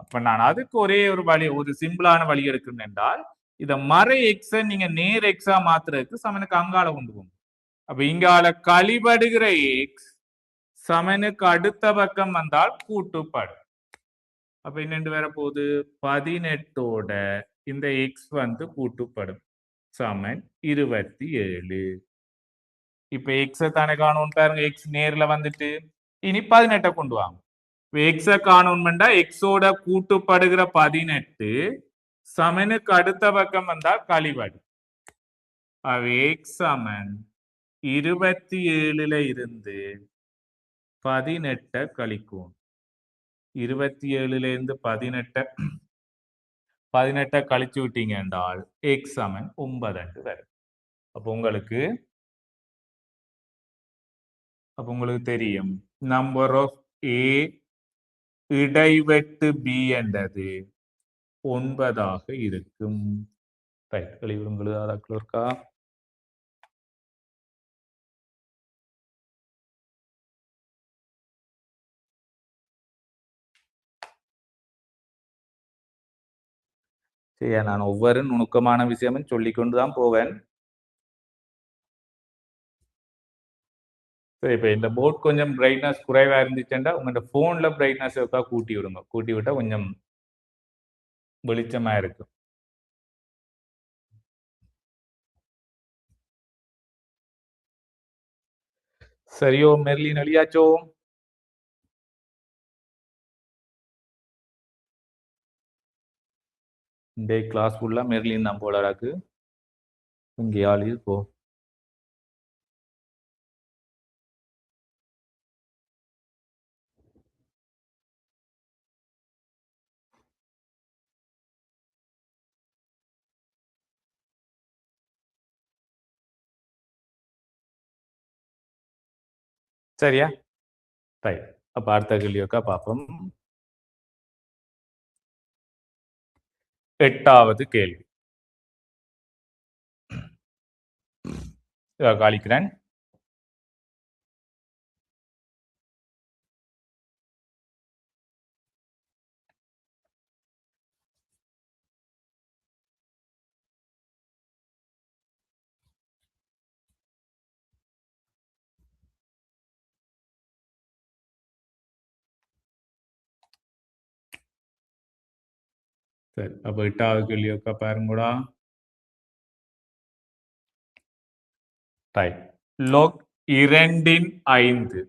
S1: அப்ப நான் அதுக்கு ஒரே ஒரு வழி, ஒரு சிம்பிளான வழி எடுக்கணும் என்றால் இத மறை எக்ஸ நீங்க நேர் எக்ஸா மாத்துறதுக்கு சமனுக்கு அங்கால கொண்டு போகும். அப்ப இங்கால கழிபடுகிற எக்ஸ் சமனுக்கு அடுத்த பக்கம் வந்தால் கூட்டுப்படும். அப்ப என்னென்று வர போகுது? 18ஓட இந்த எக்ஸ் வந்து கூட்டுப்படும். சமன் 27. இப்ப எக்ஸ தானே காணும் பாருங்க. எக்ஸ் நேர்ல வந்துட்டு இனி 18 கொண்டு வாங்க. எக்ஸ காணணும்னா எக்ஸோட கூட்டுப்படுகிற 18 சமனுக்கு அடுத்த பக்கம் வந்தா கழிவடி. எக்ஸ் சமன் 27ல இருந்து 18 கழிக்கும். 27ல இருந்து 18 கழிச்சு விட்டீங்க என்றால் எக்ஸ் சமன் 9 வரும். அப்ப உங்களுக்கு தெரியும் நம்பர் ஆஃப் ஏ இடைவெட்டு பி என்றது 9 இருக்கும். ரைட். வெளியுறங்களுக்கு இருக்கா? சரியா? நான் ஒவ்வொரு நுணுக்கமான விஷயமும் சொல்லிக்கொண்டு தான் போவேன். சரி, இப்ப இந்த போர்ட் கொஞ்சம் பிரைட்னஸ் குறைவா இருந்துச்சுன்னா, உங்களோட ஃபோன்ல பிரைட்னஸ் இருக்கா கூட்டி விடுங்க. கூட்டி விட்டா கொஞ்சம் வெளிச்சமா இருக்கும். சரியோ மெர்லின் எழுதியாச்சோ? இந்த கிளாஸ் ஃபுல்லா மெர்லின் தான் போல இருக்கு. இங்கே ஆள் போ. சரியா? ரைட். அப்ப அடுத்த கேள்வி இருக்கா பார்ப்போம். 8வது கேள்வி. காலிக்கிறேன். சரி, அப்ப 8வது கேள்வி இருக்கா பாருங்கடா. ரைட். log 2 5.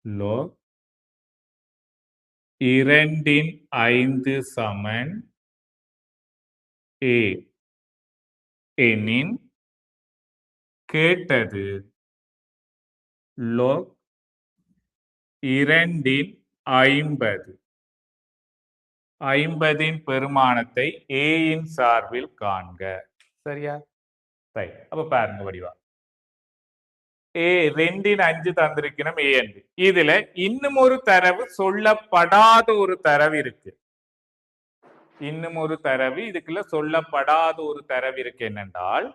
S1: log 2 5 சமன் a எனின் கேட்டது log 2 50. 50 பெருமானத்தை a இன் சார்பில் காண்க. சரியா? ரைட். அப்ப பாருங்க வடிவா. a 2 5 தந்திருக்கணும் a என்று. இதுல இன்னும் ஒரு தரவு சொல்லப்படாத ஒரு தரவு இருக்கு. இன்னும் ஒரு தரவு இதுக்குள்ள சொல்லப்படாத ஒரு தரவு இருக்கு என்னென்றால்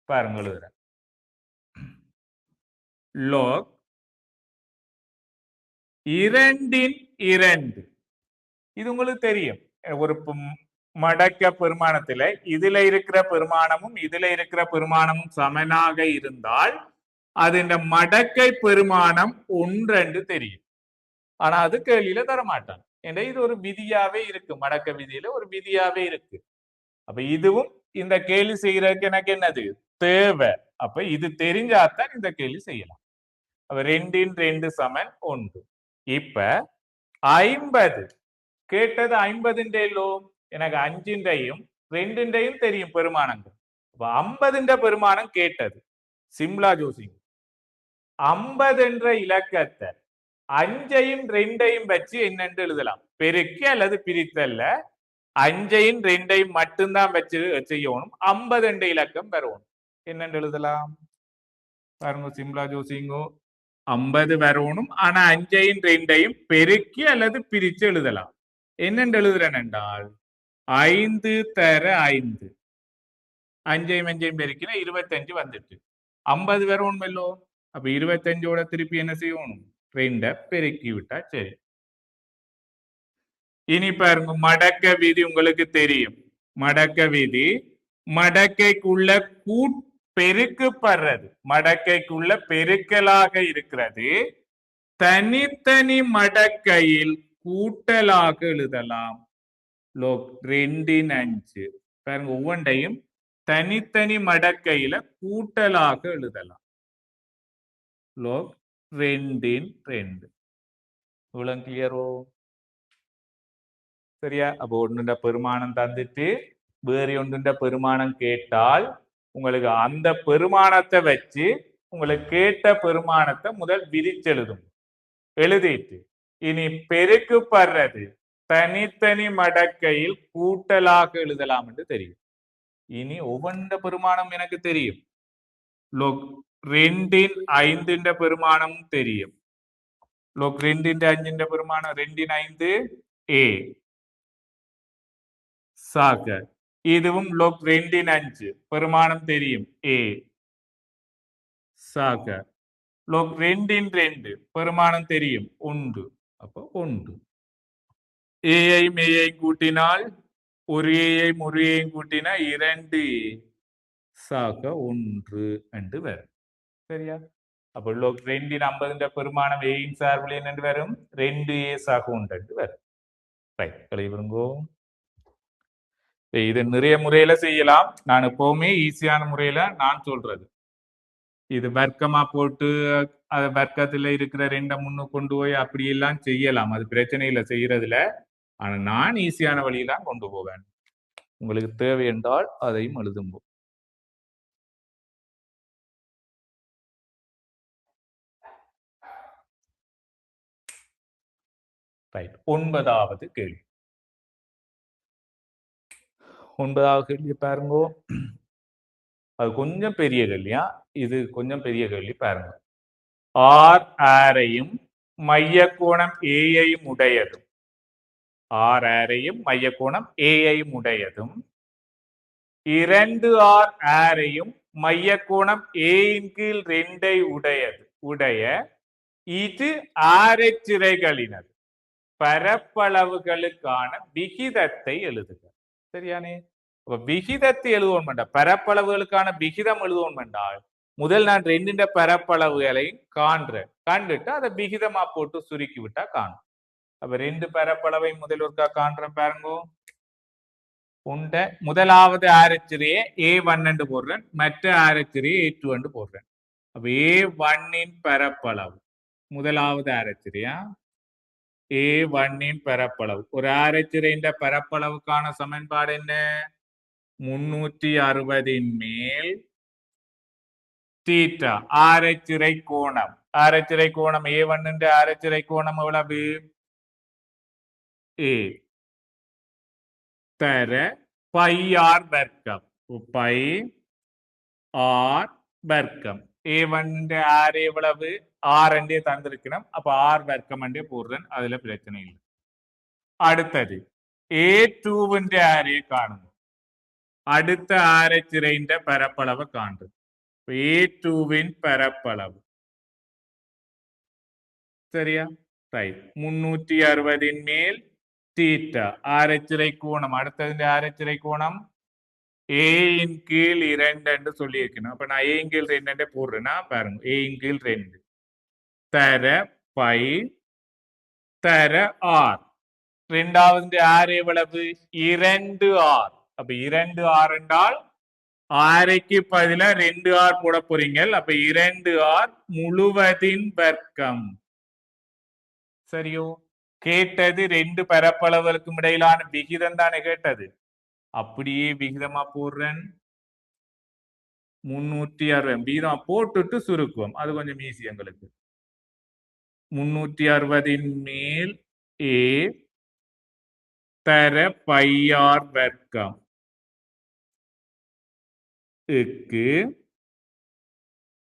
S1: பாருங்க எழுதுறேன். log 2 2. இது உங்களுக்கு தெரியும். ஒரு மடக்க பெருமானத்துல இதுல இருக்கிற பெருமானமும் இதுல இருக்கிற பெருமானமும் சமனாக இருந்தால் அது இந்த மடக்கை பெருமானம் ஒன்றென்று தெரியும். ஆனா அது கேள்வியில தரமாட்டான். ஏன்னா இது ஒரு விதியாவே இருக்கு. மடக்க விதியில ஒரு விதியாவே இருக்கு. அப்ப இதுவும் இந்த கேள்வி செய்யறதுக்கு எனக்கு என்னது தேவை. அப்ப இது தெரிஞ்சாதான் இந்த கேள்வி செய்யலாம். அப்ப 2 2 சமன் 1. இப்ப 50 கேட்டது 50 எனக்கு 5யும் 2யும் தெரியும் பெருமானங்கள். அப்ப 50 பெருமானம் கேட்டது சிம்லா ஜோசி 50 என்ற இலக்கத்தை 5யும் 2யும் வச்சு என்னென்று எழுதலாம். பெருக்கி அல்லது பிரித்தல்ல 5யும் 2யும் மட்டும்தான் வச்சு செய்யணும். 50 என்ற இலக்கம் வரணும். என்னென்று எழுதலாம் பாருங்க சிம்லா ஜோசிங்கோ. 50 வரணும். ஆனா 5யும் 2யும் பெருக்கி அல்லது பிரிச்சு எழுதலாம். என்னென்று எழுதுறேன் என்றால் 5 தர 5 5யும் 5யும் பெருக்கினா 25 வந்துட்டு 50 வரணும் இல்லோ. அப்ப 25ஓட திருப்பி என்ன செய்யணும் 2 பெருக்கி விட்டா சரி. இனி பாருங்க மடக்க விதி உங்களுக்கு தெரியும். மடக்க விதி மடக்கைக்குள்ள பெருக்கப்படுறது மடக்கைக்குள்ள பெருக்கலாக இருக்கிறது. தனித்தனி மடக்கையில் கூட்டலாக எழுதலாம். log 2 5 பாருங்க ஒவ்வொன்றையும் தனித்தனி மடக்கையில கூட்டலாக எழுதலாம். log 2 2. இவ்வளவு கிளியரோ? சரியா? அப்போ ஒன்றுண்ட பெருமானம் தந்துட்டு வேறு ஒன்றுண்ட பெருமானம் கேட்டால் உங்களுக்கு அந்த பெருமானத்தை வச்சு உங்களுக்கு கேட்ட பெருமானத்தை முதல் விரிச்செழுதும். எழுதிட்டு இனி பெருக்குப்படுறது தனித்தனி மடக்கையில் கூட்டலாக எழுதலாம் என்று தெரியும். இனி ஒவ்வொன்ற பெருமானம் எனக்கு தெரியும். log 2 5 பெருமானமும் தெரியும். log 2 5 பெருமானம் 2 5 a சாக. இதுவும் log 2 5 பெருமானம் தெரியும் a சாக. log 2 2 பெருமானம் தெரியும் 1. அப்போ 1. ஏயையும் ஏயையும் கூட்டினால் ஒரு ஏயையும் ஒரு ஏயையும் கூட்டினா 2 சாக 1 என்று வரும். சரியா? அப்போ log 2 50 பெருமானம் ஏயின் சார்பில் என்று வரும் 2a சாக 1 என்று வரும். ரைட், கழிவுங்கோ. இது நிறைய முறையில செய்யலாம். நான் எப்பவுமே ஈஸியான முறையில நான் சொல்றது. இது வர்க்கமா போட்டு அது வர்க்கத்துல இருக்கிற 2 முன்னு கொண்டு போய் அப்படியெல்லாம் செய்யலாம். அது பிரச்சனை இல்லை செய்யறதுல. ஆனா நான் ஈஸியான வழியெல்லாம் கொண்டு போவேன். உங்களுக்கு தேவை என்றால் அதையும் எழுதும்போ. ரைட், 9வது கேள்வி. 9வது கேள்வி பாருங்கோ. அது கொஞ்சம் பெரிய கேள்வியா, இது கொஞ்சம் பெரிய கேள்வி பாருங்க. ஆர் ஆரையும் மைய கோணம் ஏயையும் உடையதும், ஆர் ஆரையும் மைய கோணம் ஏயையும் உடையதும் 2 ஆர் ஆரையும் மைய கோணம் ஏயின் கீழ் 2 உடைய இது ஆரைச்சிறைகளினது பரப்பளவுகளுக்கான விகிதத்தை எழுதுக. சரியானே? விகிதத்தை எழுதுவோம் என்றால் பரப்பளவுகளுக்கான விகிதம் எழுதுவோம் என்றால் முதல் நான் 2 பரப்பளவுகளை காண்றேன். கண்டுட்டு அதை விகிதமா போட்டு சுருக்கி விட்டா காணும். அப்ப 2 பரப்பளவை முதல் ஒருக்கா காண்றேன் பாருங்க. உண்ட முதலாவது ஆரச்சிறையை A1 என்று போடுறேன், மற்ற ஆரச்சிறையை A2 என்று போடுறேன். அப்ப A1 பரப்பளவு முதலாவது ஆரச்சிறையா, A1 பரப்பளவு ஒரு ஆரச்சிறையின் பரப்பளவுக்கான சமன்பாடு என்ன? 360 மேல் தீட்டா ஆரச்சிறை கோணம். ஆரச்சிறை கோணம் A1 ஆரச்சிறை கோணம் எவ்வளவு? A தர பை ஆர் வர்க்கம். பை ஆர் வர்க்கம். A1 ஆர் எவ்வளவு? ஆர் என்றே தந்திருக்கணும். அப்ப ஆர் வர்க்கம் என்றே போடுறேன், அதுல பிரச்சனை இல்லை. அடுத்தது A2 ஆரே காணுங்க. அடுத்த ஆரச்சிறையின் பரப்பளவை காண்றது. A2 பரப்பளவு சரியா? ரைட், 360 மேல் தீட்டா ஆரச்சிறை கோணம். அடுத்தது ஆரச்சிறை கோணம் ஏயின் கீழ் 2 என்று சொல்லி இருக்கணும். அப்ப நான் ஏயின் கீழ் 2 போடுறேன்னா பாருங்க, ஏயின் கீழ் 2 தர பை தர ஆர். இரண்டாவது ஆர் எவ்வளவு? 2 ஆர். அப்ப 2 ஆர் என்றால் ஆரைக்கு பதிலா 2 ஆர் போட போறீங்க. அப்ப 2 ஆர் முழுவதின் வர்க்கம். சரியோ? கேட்டது 2 பரப்பளவுகளுக்கும் இடையிலான விகிதம் தானே கேட்டது. அப்படியே விகிதமா போடுறேன். 360 விகிதம் போட்டுட்டு சுருக்குவோம், அது கொஞ்சம் ஈஸி எங்களுக்கு. 360 மேல் ஏ தர பையார் வர்க்கம் க்கு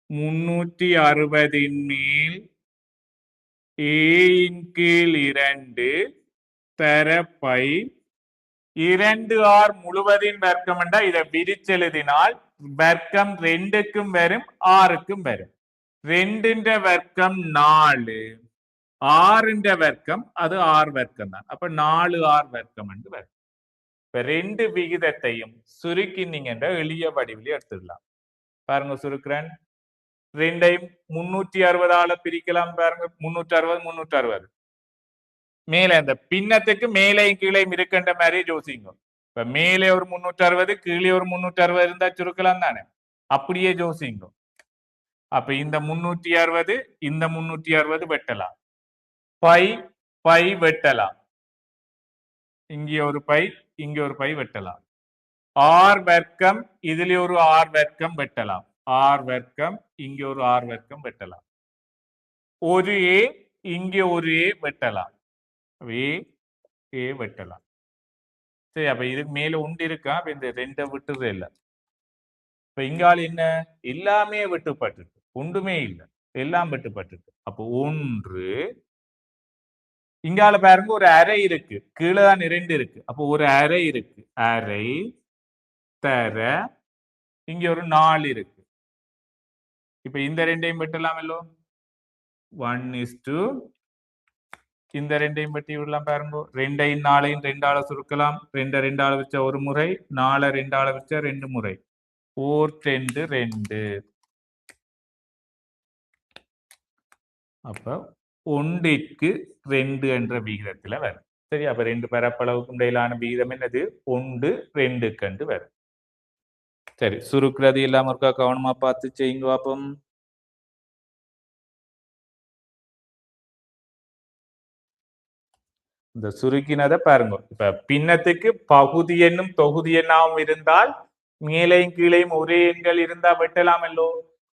S1: 360 மேல் ஏயின் கீழ் 2 தர பை 2 ஆர் முழுவதின் வர்க்கம் என்றா இதை விரிச்செழுதினால் வர்க்கம் 2க்கும் வரும் 6க்கும் வரும். 2 வர்க்கம் 4, 6 வர்க்கம் அது ஆர் வர்க்கம் தான். அப்ப 4 ஆர் வர்க்கம் என்று வரும். இப்ப 2 விகிதத்தையும் சுருக்கி நீங்க எளிய வடிவில் எடுத்துடலாம். பாருங்க, சுருக்கிறேன். 2ஐயும் 360 பிரிக்கலாம் பாருங்க. 360 360 மேல அந்த பின்னத்துக்கு மேலையும் கீழையும் இருக்கின்ற மாதிரி யோசிங்க. இப்ப மேலே ஒரு 360 கீழே ஒரு 360 இருந்தா சுருக்கலாம் தானே, அப்படியே யோசிங்க. அப்ப இந்த 360 இந்த 360 வெட்டலாம். பை பை வெட்டலாம். இங்கே ஒரு பை இங்க ஒரு பை வெட்டலாம். ஆர் வர்க்கம் இதுல ஒரு ஆர் வர்க்கம் வெட்டலாம். ஆர் வர்க்கம் இங்க ஒரு ஆர் வர்க்கம் வெட்டலாம். ஒரு ஏ இங்க ஒரு ஏ வெட்டலாம். ஏ வெட்டலாம். சரி, அப்ப இதுக்கு மேல உண்டு இருக்கா? அப்ப இந்த 2 விட்டுறது இல்ல. இப்ப இங்கால என்ன? எல்லாமே வெட்டுப்பட்டு, ஒன்றுமே இல்லை, எல்லாம் வெட்டுப்பட்டு. அப்போ 1 இங்கால பாருங்க, ஒரு அரை இருக்கு, கீழே தான் 2 இருக்கு. அப்போ ஒரு அரை இருக்கு. அரை தர இங்க ஒரு 4 இருக்கு. இப்ப இந்த 2ஐயும் வெட்டலாம் இல்லோ? 1:4 இந்த ரெண்டையும் வெட்டி விடலாம் பாருங்க. 2ஐயும் 4ஐயும் 2ஆல சுருக்கலாம். 2 2ஆல வச்சா ஒரு முறை, 4 2ஆல வச்சா 2 முறை. 4 2 2. அப்ப 1க்கு 2 என்ற விகிதத்துல வரும். சரி, அப்ப 2 பரப்பளவுக்கும் இடையிலான விகிதம் என்னது? 1 2க்கு வரும். சரி, சுருக்குறது இல்லாம இருக்கா, கவனமா பார்த்து செய்யுங்க பாப்போம். இந்த சுருக்கினதை பாருங்க. இப்ப பின்னத்துக்கு பகுதி எண்ணும் தொகுதி எண்ணாவும் இருந்தால் மேலையும் கீழையும் ஒரே எண்கள் இருந்தா வெட்டலாமல்லோ.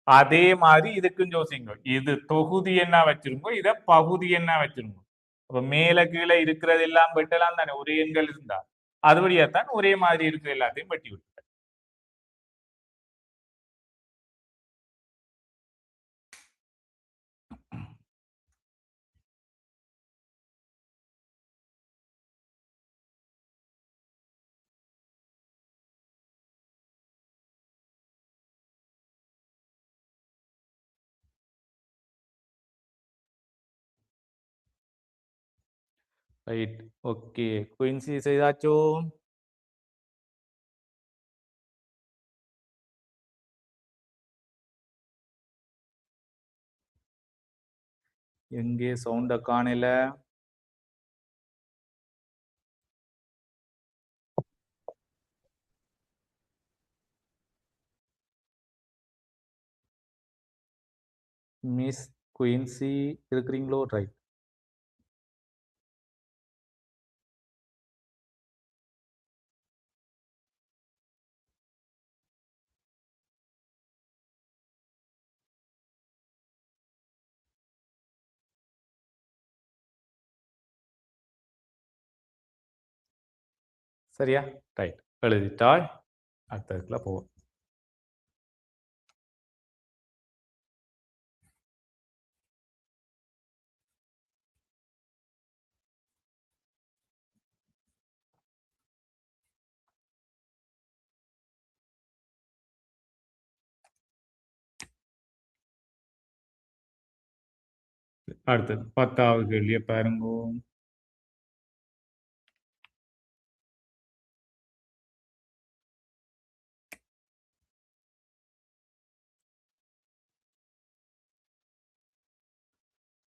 S1: அதே மாதிரி இதுக்கும் யோசிங்க. இது தொகுதி எண்ணா வச்சிருங்க, இத பகுதி எண்ணா வச்சிருங்க. அப்ப மேல கீழே இருக்கிறது எல்லாம் வெட்டலாம் தானே, ஒரே எண்கள் இருந்தா. அதுபடியாத்தான் ஒரே மாதிரி இருக்கிற எல்லாத்தையும் வெட்டி விட்டு. Right, okay. குயின்சி செய்தாச்சோ? எங்கே சவுண்ட காணல? மிஸ் குயின்சி இருக்கிறீங்களோ? ரைட். சரியா? ரைட், எழுதிட்டாள். அடுத்ததுக்குள்ள போவோம். அடுத்தது 10வது கேள்வியை பாருங்க.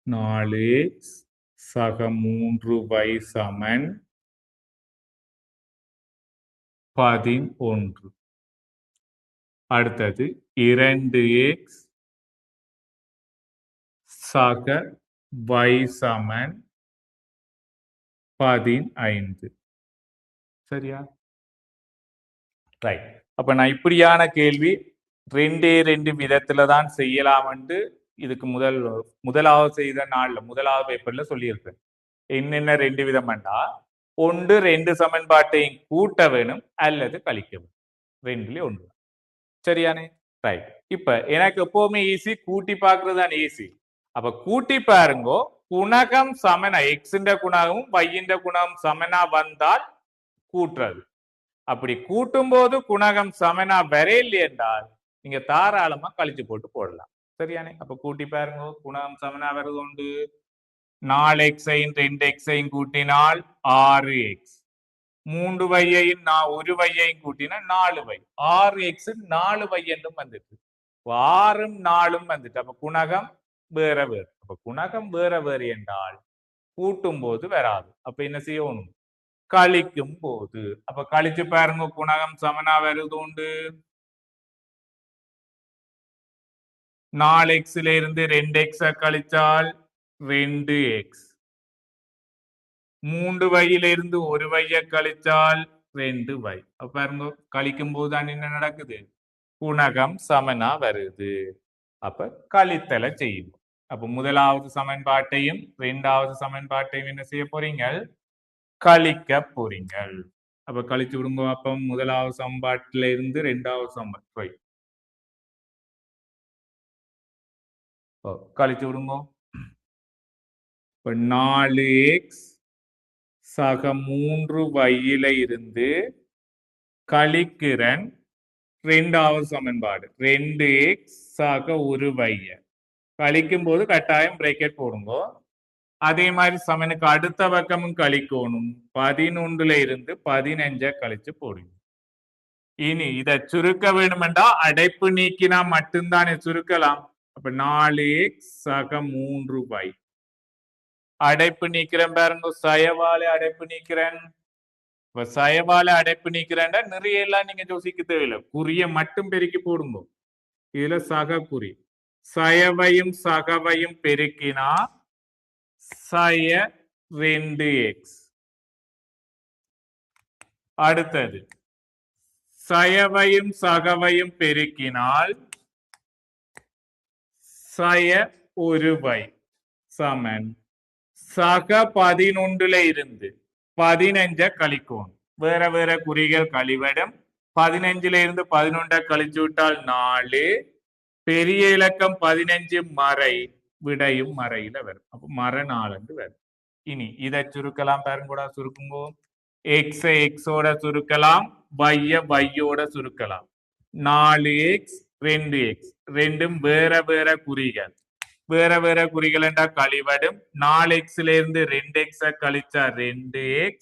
S1: நாலு சக 3y சமன் 11. அடுத்தது 2x சக y சமன் 15. சரியா? ரைட். அப்ப நான் இப்படியான கேள்வி 2 விதத்துல தான் செய்யலாம் என்று இதுக்கு முதலாவது செய்த நாள்ல முதலாவது பேப்பர்ல சொல்லியிருக்கேன். என்னென்ன 2 விதம்டா, ஒன்று 2 சமன்பாட்டையும் கூட்ட வேணும் அல்லது கழிக்க வேணும். 2ல ஒன்று. சரியானே? ரைட். இப்ப எனக்கு எப்பவுமே ஈஸி, கூட்டி பார்க்கறது தான் ஈஸி. அப்ப கூட்டி பாருங்கோ. குணகம் சமனா, எக்ஸின்ற குணகமும் வையின்ற குணகம் சமனா வந்தால் கூட்டுறது. அப்படி கூட்டும் போது குணகம் சமனா வரையில்லை என்றால் நீங்க தாராளமா கழிச்சு போட்டு போடலாம். சரியானே? அப்ப கூட்டி பாருங்க. குணகம் சமனா வருது உண்டு. 4xஐயும் 2xஐயும் கூட்டினால் 6x. 3yஐயும் 1yஐயும் கூட்டினால் 4y. 6x 4y என்றும் வந்துட்டு 6ம் 4ம் வந்துட்டு. அப்ப குணகம் வேற வேறு. அப்ப குணகம் வேற வேறு என்றால் கூட்டும் போது வராது. அப்ப என்ன செய்யணும்? கழிக்கும் போது. அப்ப கழிச்சு பாருங்க. குணகம் சமனா வருது உண்டு. 4xல இருந்து 2x கழிச்சால் 2x. 3yல இருந்து 1y கழிச்சால் 2y. அப்ப பாருங்க, கழிக்கும் போது என்ன நடக்குது? குணகம் சமனா வருது. அப்ப கழித்தலை செய்யும். அப்ப முதலாவது சமன்பாட்டையும் 2வது சமன்பாட்டையும் என்ன செய்ய போறீங்க? கழிக்க போறீங்க. அப்ப கழிச்சு விடுங்க. அப்ப முதலாவது சமன்பாட்டில இருந்து 2வது சமன்பாடு கழிச்சு விடுங்க. இப்ப 4x சக 3yல இருந்து கழிக்கிறன் 2வது சமன்பாடு 2x சக 1y. கழிக்கும் போது கட்டாயம் பிரேக்கெட் போடுங்க. அதே மாதிரி சமனுக்கு அடுத்த பக்கமும் கழிக்கணும். 11ல இருந்து 15 கழிச்சு போடுங்க. இனி இதை சுருக்க வேணுமெண்டா அடைப்பு நீக்கினா மட்டும்தானே சுருக்கலாம். அப்ப 4x சக 3y. அடைப்பு நீக்கிறேன் பாருங்க, சயவால அடைப்பு நீக்கிறேன். இப்ப சயவால அடைப்பு நீக்கிறேன்டா நிறைய எல்லாம் நீங்க யோசிக்க தேவையில்லை, குறிய மட்டும் பெருக்கி போடுங்க. இதுல சக குறி, சயவையும் சகவையும் பெருக்கினா சய 2x. அடுத்தது சயவையும் சகவையும் பெருக்கினால் சய 1y சமன் சக 11ல இருந்து 15 கழிக்கணும். வேற வேற குறிகள் கழிவிடம். 15ல இருந்து 11 கழிச்சு விட்டால் 4. பெரிய இலக்கம் 15 மறை, விடையும் மறையில வரும். அப்ப மறை 4 வரும். இனி இதை சுருக்கலாம் பாருங்க, கூட சுருக்குங்கோ. x எக்ஸோட சுருக்கலாம், y சுருக்கலாம். 4x 2x ரெண்டும் வேற வேற குறிகள். வேற வேற குறிகள் என்றா கழிவடும். 4xல இருந்து 2x கழிச்சா 2x.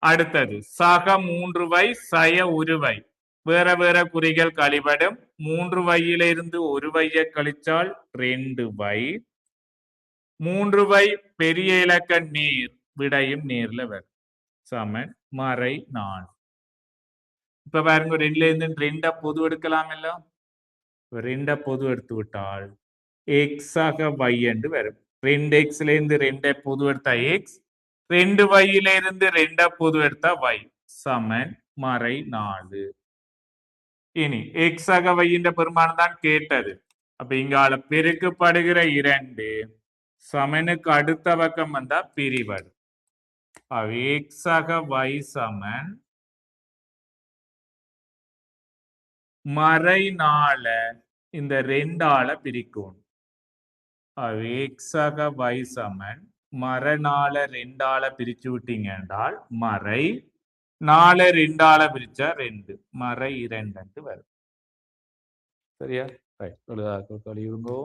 S1: அடுத்தது சக 3y சய 1y வேற வேற குறிகள் கழிவடும். 3yல இருந்து 1y கழிச்சால் 2y. 3y பெரிய இலக்க நீர், விடையும் நீர்ல வரும். சமன் மறை 4. இப்ப பாருங்க, 2ல இருந்து 2 பொது எடுக்கலாம். எல்லாம் 2 பொது எடுத்து விட்டால் x ஆக y என்று வரும். 2xல இருந்து 2 பொது எடுத்தா x, 2yல இருந்து 2 பொது எடுத்தா y சமன் மறை 4. இனி x ஆக y என்ற பெருமானம் தான் கேட்டது. அப்ப இங்கால பெருக்கப்படுகிற 2 சமனுக்கு அடுத்த பக்கம் வந்தா பிரிவடு. x ஆக y சமன் மறை 4 இந்த 2ஆல பிரிக்கணும். x ஆக y சமன் மறை 4 2ஆல பிரிச்சு விட்டீங்க என்றால் மறை 4 2ஆல பிரிச்சா 2 மறை 2 வரும். சரியா? கழிவுங்கோ.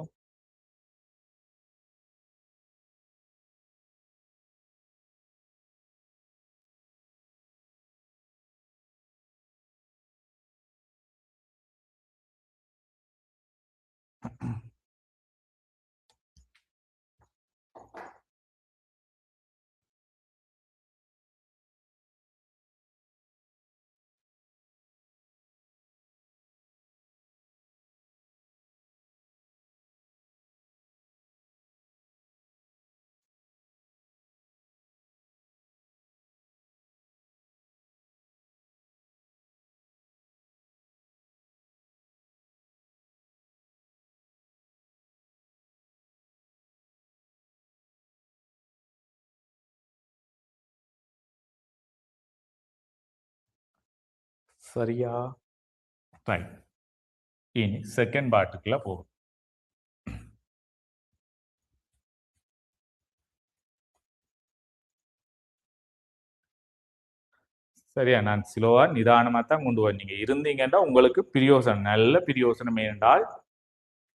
S1: சரியா? ரைட். இனி செகண்ட் பார்ட்டுக்குள்ள போகும். சரியா? நான் ஸ்லோவா நிதானமா தான் கொண்டு வர. நீங்க இருந்தீங்கன்னா உங்களுக்கு பிரியோசனம், நல்ல பிரியோசனம். ஏனென்றால்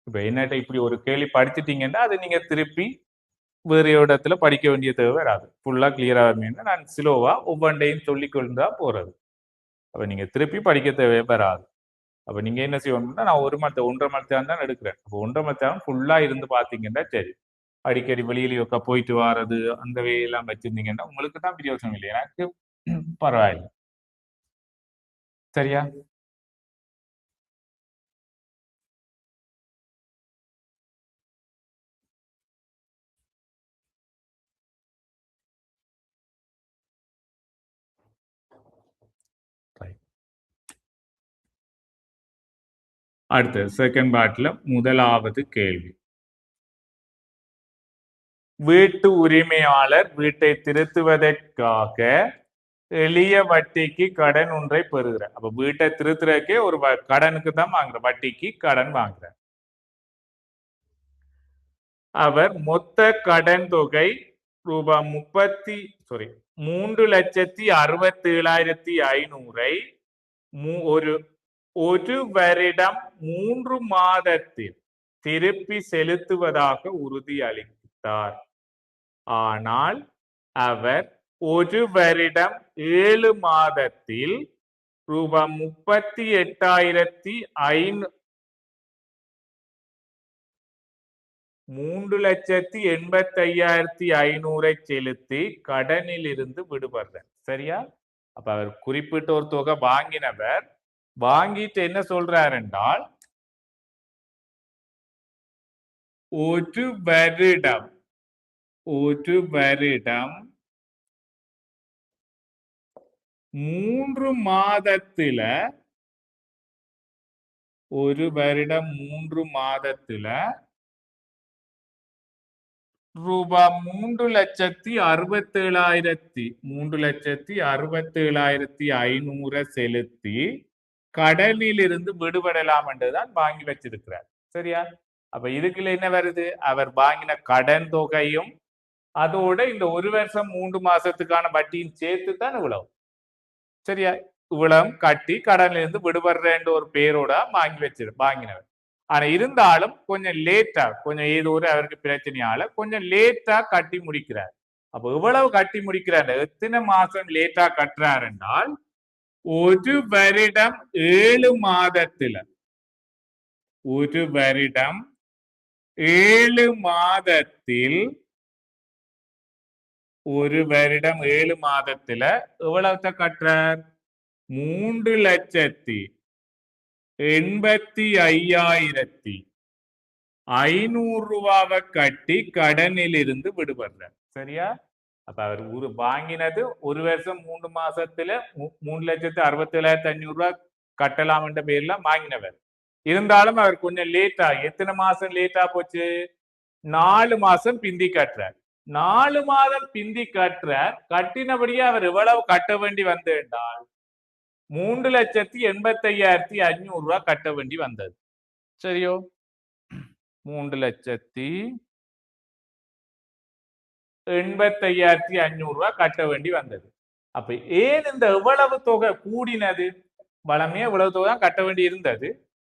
S1: இப்ப என்னட்ட இப்படி ஒரு கேள்வி படிச்சுட்டீங்கன்னா அதை நீங்க திருப்பி வேற இடத்துல படிக்க வேண்டிய தேவை வராது. ஃபுல்லா கிளியரா வரணும்னா நான் ஸ்லோவா ஒவ்வொன்றையும் சொல்லிக் கொண்டுதா போறது. அப்ப நீங்க திருப்பி படிக்க தேவை வராது. அப்ப நீங்க என்ன செய்யணும்னா, நான் 1 மணி தான் எடுக்கிறேன். அப்போ 1.5 ஃபுல்லா இருந்து பாத்தீங்கன்னா சரி. அடிக்கடி வெளியில போயிட்டு வாரது அந்த வேலையெல்லாம் வச்சிருந்தீங்கன்னா உங்களுக்கு தான் பிரியோசனம் இல்லை, எனக்கு பரவாயில்லை. சரியா? அடுத்து செகண்ட் பார்ட்ல முதலாவது கேள்வி. வீட்டு உரிமையாளர் வீட்டை திருத்துவதற்காக எளிய வட்டிக்கு கடன் ஒன்றை பெறுகிறார். அப்ப வீட்டை திருத்துறதுக்கே ஒரு கடனுக்கு தான் வாங்குற, வட்டிக்கு கடன் வாங்குறார். அவர் மொத்த கடன் தொகை ரூபாய் 3,67,500 ஒரு வருடம் 3 மாதத்தில் திருப்பி செலுத்துவதாக உறுதி அளித்தார். ஆனால் அவர் ஒரு வருடம் 7 மாதத்தில் ரூபாய் 38,500 3,85,500 செலுத்தி கடனில் இருந்து விடுபடுறார். சரியா? அப்ப அவர் குறிப்பிட்ட ஒரு தொகை வாங்கினவர் வாங்கிட்டு என்ன சொல்றார் என்றால் ஒரு வருடம் 3 மாதத்துல ரூபாய் 3,67,500 செலுத்தி கடனில் இருந்து விடுபடலாம் என்றுதான் வாங்கி வச்சிருக்கிறார். சரியா? அப்ப இதுக்குள்ள என்ன வருது? அவர் வாங்கின கடன் தொகையும் அதோட இந்த ஒரு வருஷம் 3 மாசத்துக்கான வட்டியும் சேர்த்து தான் இவ்வளவு. சரியா? இவ்வளவு கட்டி கடன்ல இருந்து விடுபடுறேன்ற ஒரு பேரோட வாங்கினவர். ஆனா இருந்தாலும் கொஞ்சம் லேட்டா, கொஞ்சம் ஏதோ ஒரு அவருக்கு பிரச்சனையால கொஞ்சம் லேட்டா கட்டி முடிக்கிறார். அப்ப இவ்வளவு கட்டி முடிக்கிறார், எத்தனை மாசம் லேட்டா கட்டுறார் என்றால் ஒரு வருடம் 7 மாதத்துல 7 மாதத்துல எவ்வளவு கட்டுறார்? 3,85,500 ரூபாவை கட்டி கடனில் இருந்து விடுபடுறார். சரியா? அப்ப அவர் வாங்கினது ஒரு வருஷம் 3 மாசத்துல 3,67,500 ரூபாய் கட்டலாம் என்ற பேர்ல வாங்கினவர். இருந்தாலும் அவர் கொஞ்சம் லேட்டா, எத்தனை மாசம் லேட்டா போச்சு? 4 மாசம் பிந்தி கட்டுறார். 4 மாதம் பிந்தி கட்டுறார். கட்டினபடியே அவர் எவ்வளவு கட்ட வேண்டி வந்து என்றால் 3,85,500 ரூபாய் கட்ட வேண்டி வந்தது. சரியோ? 3,85,500 ரூபாய் கட்ட வேண்டி வந்தது. அப்ப ஏன் இந்த இவ்வளவு தொகை கூடினது? வளமே இவ்வளவு தொகை தான் கட்ட வேண்டி இருந்தது,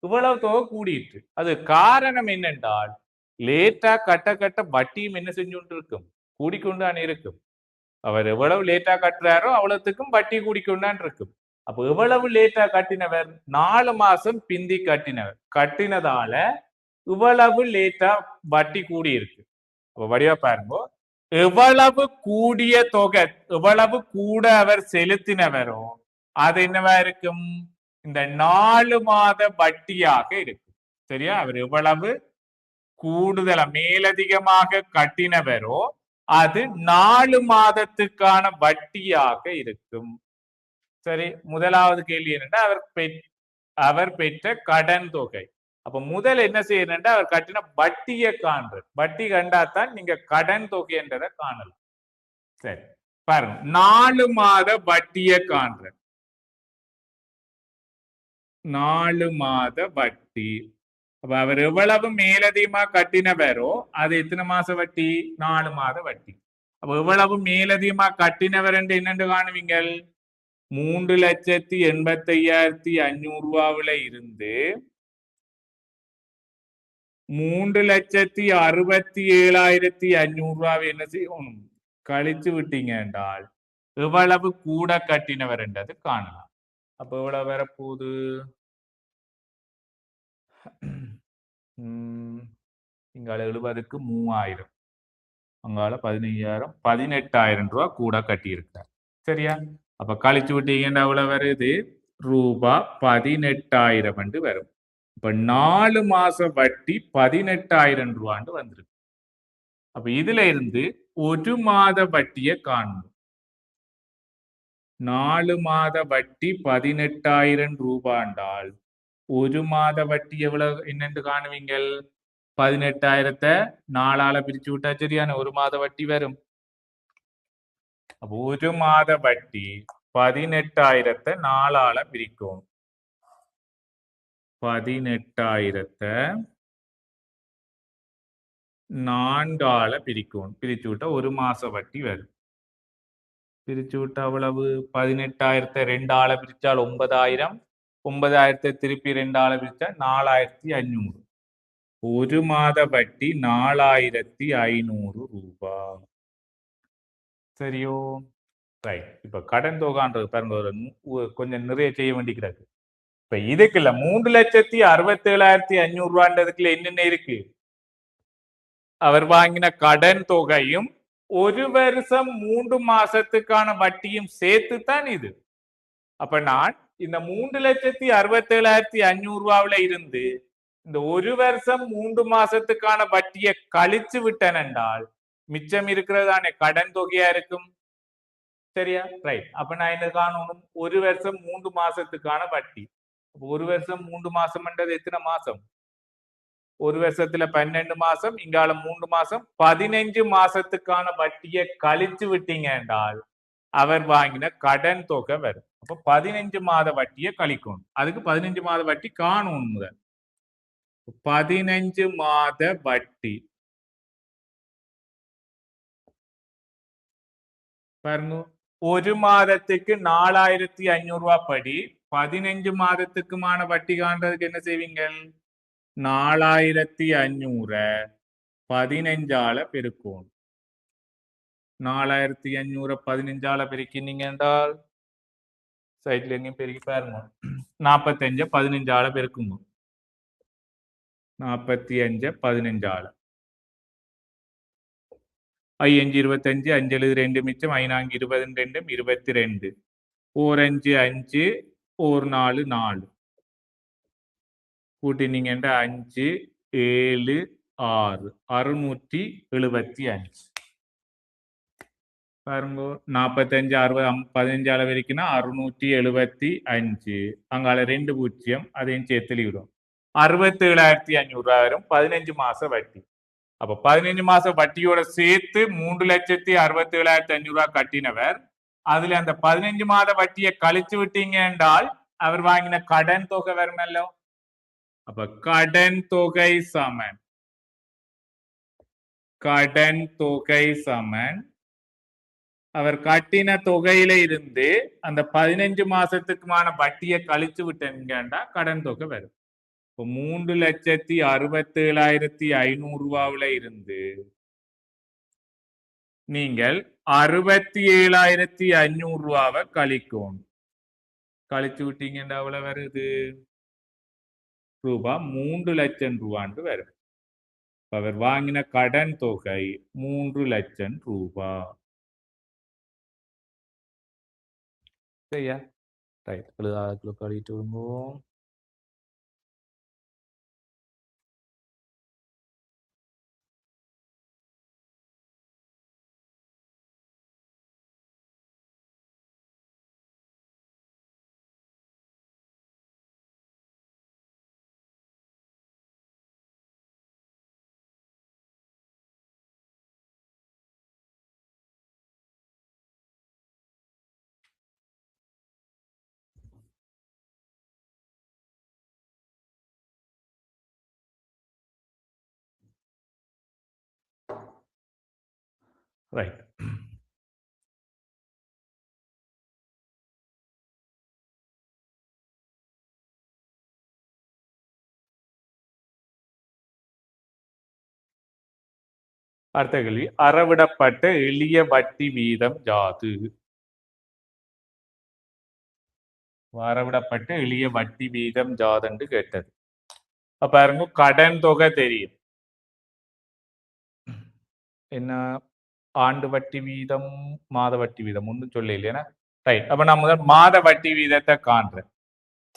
S1: இவ்வளவு தொகை கூடிட்டு. அது காரணம் என்னென்றால் லேட்டா கட்ட வட்டியும் என்ன செஞ்சுட்டு இருக்கும்? கூடிக்கொண்டான் இருக்கும். அவர் எவ்வளவு லேட்டா கட்டுறாரோ அவ்வளவுக்கும் வட்டி கூடிக்கொண்டான் இருக்கும். அப்ப எவ்வளவு லேட்டா கட்டினவர்? 4 மாசம் பிந்தி கட்டினதால இவ்வளவு லேட்டா வட்டி கூடி இருக்கு. அப்ப வடிவா பாருங்க, எவ்வளவு கூடிய தொகை, எவ்வளவு கூட அவர் செலுத்தினவரோ அது என்னவா இருக்கும்? இந்த 4 மாத வட்டியாக இருக்கும். சரியா? அவர் எவ்வளவு கூடுதலா மேலதிகமாக கட்டினவரோ அது 4 மாதத்துக்கான வட்டியாக இருக்கும். சரி, முதலாவது கேள்வி என்னன்னா அவர் பெற்ற கடன் தொகை. அப்ப முதல் என்ன செய்யணும்னா அவர் கட்டின வட்டியை காண்றது. வட்டி கண்டாத்தான் நீங்க கடன் தொகை என்றதை காணலாம். சரி, பாருங்க, 4 மாத வட்டியை காண்றது. 4 மாத வட்டி. அப்ப அவர் எவ்வளவு மேலதிகமா கட்டினவரோ அது எத்தனை மாச வட்டி? 4 மாத வட்டி. அப்ப எவ்வளவு மேலதிகமா கட்டினவர் என்று என்னென்று காணுவீங்க? 3,85,500 ரூபாவில இருந்து 3,67,500 ரூபாவை என்ன செய்யணும்? கழிச்சு விட்டீங்க என்றால் எவ்வளவு கூட கட்டினவர் என்றது காணலாம். அப்ப எவ்வளவு வரப்போகுது? இங்கால 70க்கு 3,000, அங்கால 15,000, 18,000 ரூபாய் கூட கட்டியிருக்கார். சரியா? அப்ப கழிச்சு விட்டீங்கன்னா எவ்வளவு வருது? ரூபாய் 18,000 என்று வரும். இப்ப 4 மாச வட்டி 18,000 ரூபான்னு வந்திருக்கு. அப்ப இதுல இருந்து ஒரு மாத வட்டியை காணணும். 4 மாத வட்டி 18,000 ரூபாண்டால் ஒரு மாத வட்டி எவ்வளவு என்னென்று காணுவீங்க? 18,000 4ஆல பிரிச்சு விட்டா சரியான ஒரு மாத வட்டி வரும். அப்போ ஒரு மாத வட்டி 18,000 4ஆல பிரிக்கும். 18,000 4ஆல பிரிக்கும். பிரிச்சு விட்டா ஒரு மாச வட்டி வரும். பிரிச்சு விட்டா அவ்வளவு 18,000 2ஆல பிரிச்சால் 9,000, 9,000 திருப்பி 2ஆல பிரிச்சா 4,500. ஒரு மாத வட்டி 4,500 ரூபாய். சரியோ? ரைட். இப்ப கடன் தொகைன்றது பாருங்க கொஞ்சம் நிறைய செய்ய வேண்டி கிடக்கு. இப்ப இதுக்குள்ள 3,67,500 ரூபான்றதுக்குள்ள என்னென்ன இருக்கு? அவர் வாங்கின கடன் தொகையும் ஒரு வருஷம் 3 மாசத்துக்கான வட்டியும் சேர்த்து தான் இது. அப்ப நான் இந்த 3,67,500 ரூபாவில இருந்து இந்த ஒரு வருஷம் 3 மாசத்துக்கான வட்டியை கழிச்சு விட்டேன் என்றால் மிச்சம் இருக்கிறதானே கடன் தொகையா இருக்கும். சரியா? ரைட். அப்ப நான் என்ன காணணும்? ஒரு வருஷம் 3 மாசத்துக்கான வட்டி. ஒரு வருஷம் 3 மாசம்ன்றது எத்தனை மாசம்? ஒரு வருஷத்துல 12 மாசம், இங்கால 3 மாசம், 15 மாசத்துக்கான வட்டியை கழிச்சு விட்டீங்க என்றால் அவர் வாங்கின கடன் தொகை வரும். அப்ப 15 மாத வட்டியை கழிக்கணும். அதுக்கு 15 மாத வட்டி காணும் முதல். 15 மாத வட்டி பாருங்க, ஒரு மாதத்துக்கு 4,500 ரூபாய் படி 15 மாதத்துக்குமான வட்டி காண்றதுக்கு என்ன செய்வீங்க? 4,500 15ஆல பெருக்கும். 4,500 15ஆல பெருக்கினீங்க என்றால் சைட்ல எங்கேயும் பெருக்கி பாருங்க. 45 15ஆல பெருக்குங்க. 45 15ஆல 5 25 5 2 மிச்சம் 5 22 22 4 5 5 4 4 4 கூட்டினீங்க 5 7 6 675 பாருங்க. 45 60 15ஆல வரைக்கும்னா 675 அங்கால 2 பூஜ்ஜியம் அதையும் சேர்த்து விடும். 67,500 ரூபாய் வரும் 15 மாச வட்டி. அப்ப 15 மாசம் வட்டியோட சேர்த்து 3,67,500 ரூபாய் கட்டினவர் அதுல அந்த 15 மாத வட்டியை கழிச்சு விட்டீங்க என்றால் அவர் வாங்கின கடன் தொகை வருமல்லோ. அப்ப கடன் தொகை சமன் அவர் கட்டின தொகையில இருந்து அந்த 15 மாசத்துக்குமான வட்டியை கழிச்சு விட்டீங்கன்னா கடன் தொகை வரும். இப்போ 3,67,500 ரூபாவில இருந்து நீங்கள் 67,500 ரூபாவை கழிக்கும். கழிச்சு விட்டீங்கன்னா எவ்வளவு வருது? ரூபாய் 3 லட்சம் ரூபான்னு வரும். அவர் வாங்கின கடன் தொகை 3 லட்சம் ரூபாய். சரியா? ரைட். கழிட்டு விடுவோம். ரைட். அடுத்த கேள்வி, அறவிடப்பட்ட எளிய வட்டி வீதம் யாது? அறவிடப்பட்ட எளிய வட்டி வீதம் ஜாதென்று கேட்டது. அப்ப பாருங்க, கடன் தொகை தெரியும். என்ன ஆண்டு வட்டி வீதம் மாத வட்டி வீதம் ஒன்றும் சொல்ல இல்லையா? ரைட். அப்ப நான் முதல் மாத வட்டி வீதத்தை காண்றேன்.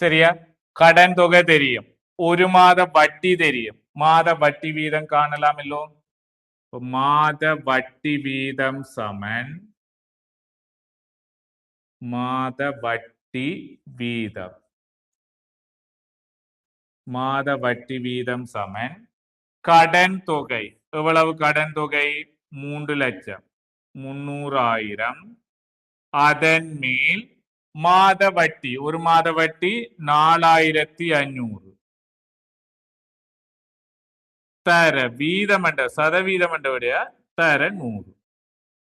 S1: சரியா? கடன் தொகை தெரியும், ஒரு மாத வட்டி தெரியும், மாத வட்டி வீதம் காணலாம் இல்லோ. மாத வட்டி வீதம் சமன் மாத வட்டி வீதம். மாத வட்டி வீதம் சமன் கடன் தொகை. எவ்வளவு கடன் தொகை? 3 லட்சம் 300,000. அதன் மேல் மாத வட்டி, ஒரு மாத வட்டி 4,500 தர வீதம் என்ற சதவீதம் என்ற விட தர 100.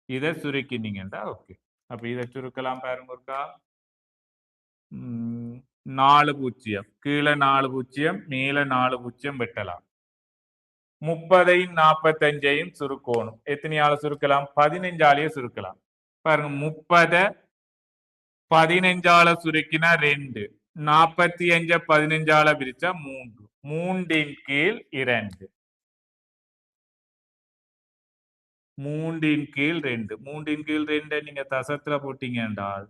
S1: இதை சுருக்கினீங்கன்னா ஓகே. அப்ப இதை சுருக்கலாம் பாருங்க. இருக்கா 4 பூஜ்ஜியம் கீழே 4 பூஜ்ஜியம் மேல 4 பூஜ்ஜியம் வெட்டலாம். 30ஐயும் 45ஐயும் சுருக்கணும். எத்தனையால சுருக்கலாம்? 15ஆலேயே சுருக்கலாம். பாருங்க 30 15ஆல சுருக்கினா 2 45 15ஆல பிரிச்சா 3 3ன் கீழ் 2 3ன் கீழ் 2 3ன் கீழ் 2 நீங்க தசத்துல போட்டீங்க என்றால்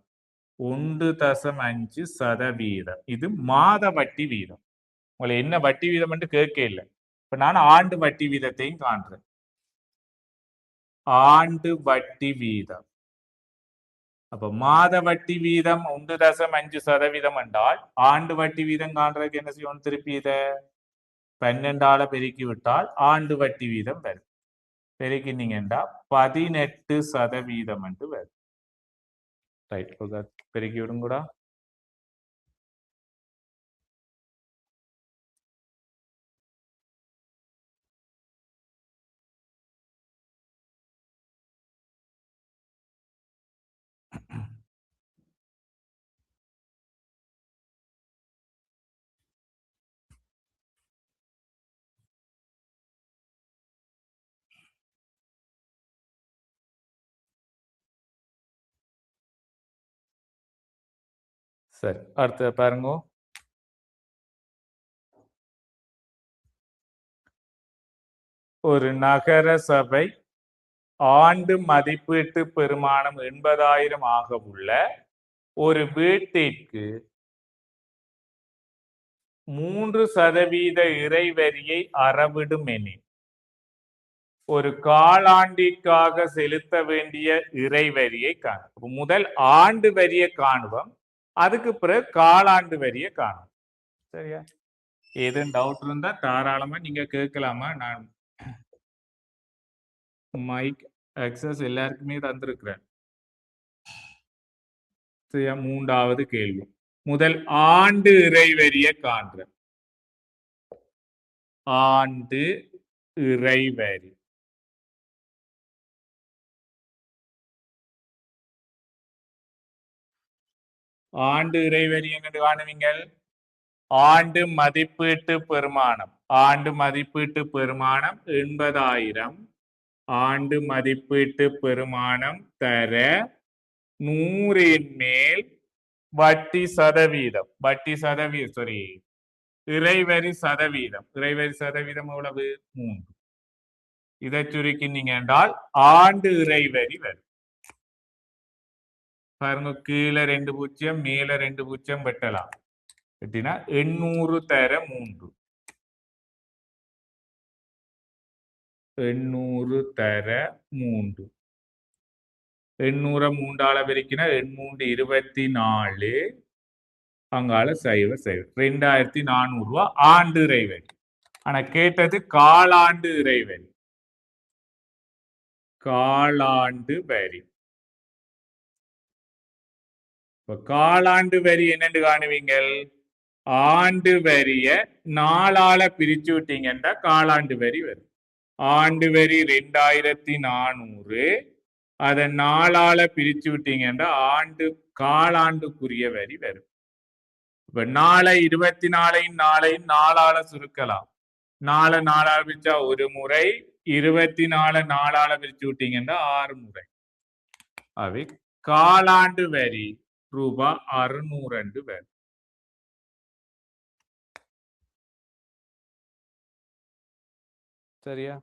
S1: 1.5%. இது மாத வட்டி வீதம். உங்களை என்ன வட்டி வீதம் என்று கேட்க இல்லை. இப்ப நான் ஆண்டு வட்டி வீதத்தையும் காண்றேன். ஆண்டு வட்டி வீதம். அப்ப மாத வட்டி வீதம் 1.5% என்றால் ஆண்டு வட்டி வீதம் காண்றதுக்கு என்ன செய்யணும்? திருப்பி இதை 12ஆல பெருக்கி விட்டால் ஆண்டு வட்டி வீதம் வரும். பெருக்கினீங்கன்னா 18% என்று வரும். ரைட், பெருக்கி விடுங்கூடா. சரி, அடுத்த பாருங்க. ஒரு நகர சபை ஆண்டு மதிப்பீட்டு பெருமானம் 80,000 ஆக உள்ள ஒரு வீட்டிற்கு 3% இறைவரியை அறவிடும் எனில் ஒரு காலாண்டிற்காக செலுத்த வேண்டிய இறைவரியை காணும். முதல் ஆண்டு வரியை காணுவோம், அதுக்கு பிறகு காலாண்டு வரியை காணும். சரியா? ஏதும் டவுட் இருந்தா தாராளமா நீங்க கேட்கலாமா? நான் மைக் அக்சஸ் எல்லாருக்குமே தந்திருக்கிறேன். சரியா? 3வது கேள்வி. முதல் ஆண்டு இறைவரிய காண்ற. ஆண்டு இறைவரி. ஆண்டு இறைவரி என்று காணுவீங்கள். ஆண்டு மதிப்பீட்டு பெருமானம். ஆண்டு மதிப்பீட்டு பெருமானம் 80,000. ஆண்டு மதிப்பீட்டு பெருமானம் தர 100ன் மேல் வட்டி சதவீதம். வட்டி சதவீதம் சாரி இறைவரி சதவீதம். இறைவரி சதவீதம் எவ்வளவு? 3. இதை சுருக்கினீங்க என்றால் ஆண்டு இறைவரி வரும். பாருங்க, கீழே 2 பூஜ்ஜியம் மேல 2 பூஜ்ஜியம் வெட்டலாம். வெட்டினா 800 தர 3. 800 தர 3. 800 3ஆல பெருக்கினா 8 24. அங்கால 0 0. 2400 ரூபாய் ஆண்டு இறைவரி. ஆனா கேட்டது காலாண்டு இறைவரி. காலாண்டு வரி. காலாண்டு வரி என்னன்னு காணுவீங்கள்? ஆண்டு வரிய 4ஆல பிரிச்சு விட்டீங்கன்னா காலாண்டு வரி வரும். ஆண்டு வரி 2400. அதை 4ஆல பிரிச்சு விட்டீங்கன்னா ஆண்டு காலாண்டுக்குரிய வரி வரும். இப்ப 24யும் 4ஆல சுருக்கலாம். 4ஆல பிரிச்சா ஒரு முறை, 24 4ஆல பிரிச்சு விட்டீங்கன்னா 6 முறை. அவை காலாண்டு வரி ரூபாய் 600 வரும். சரியா?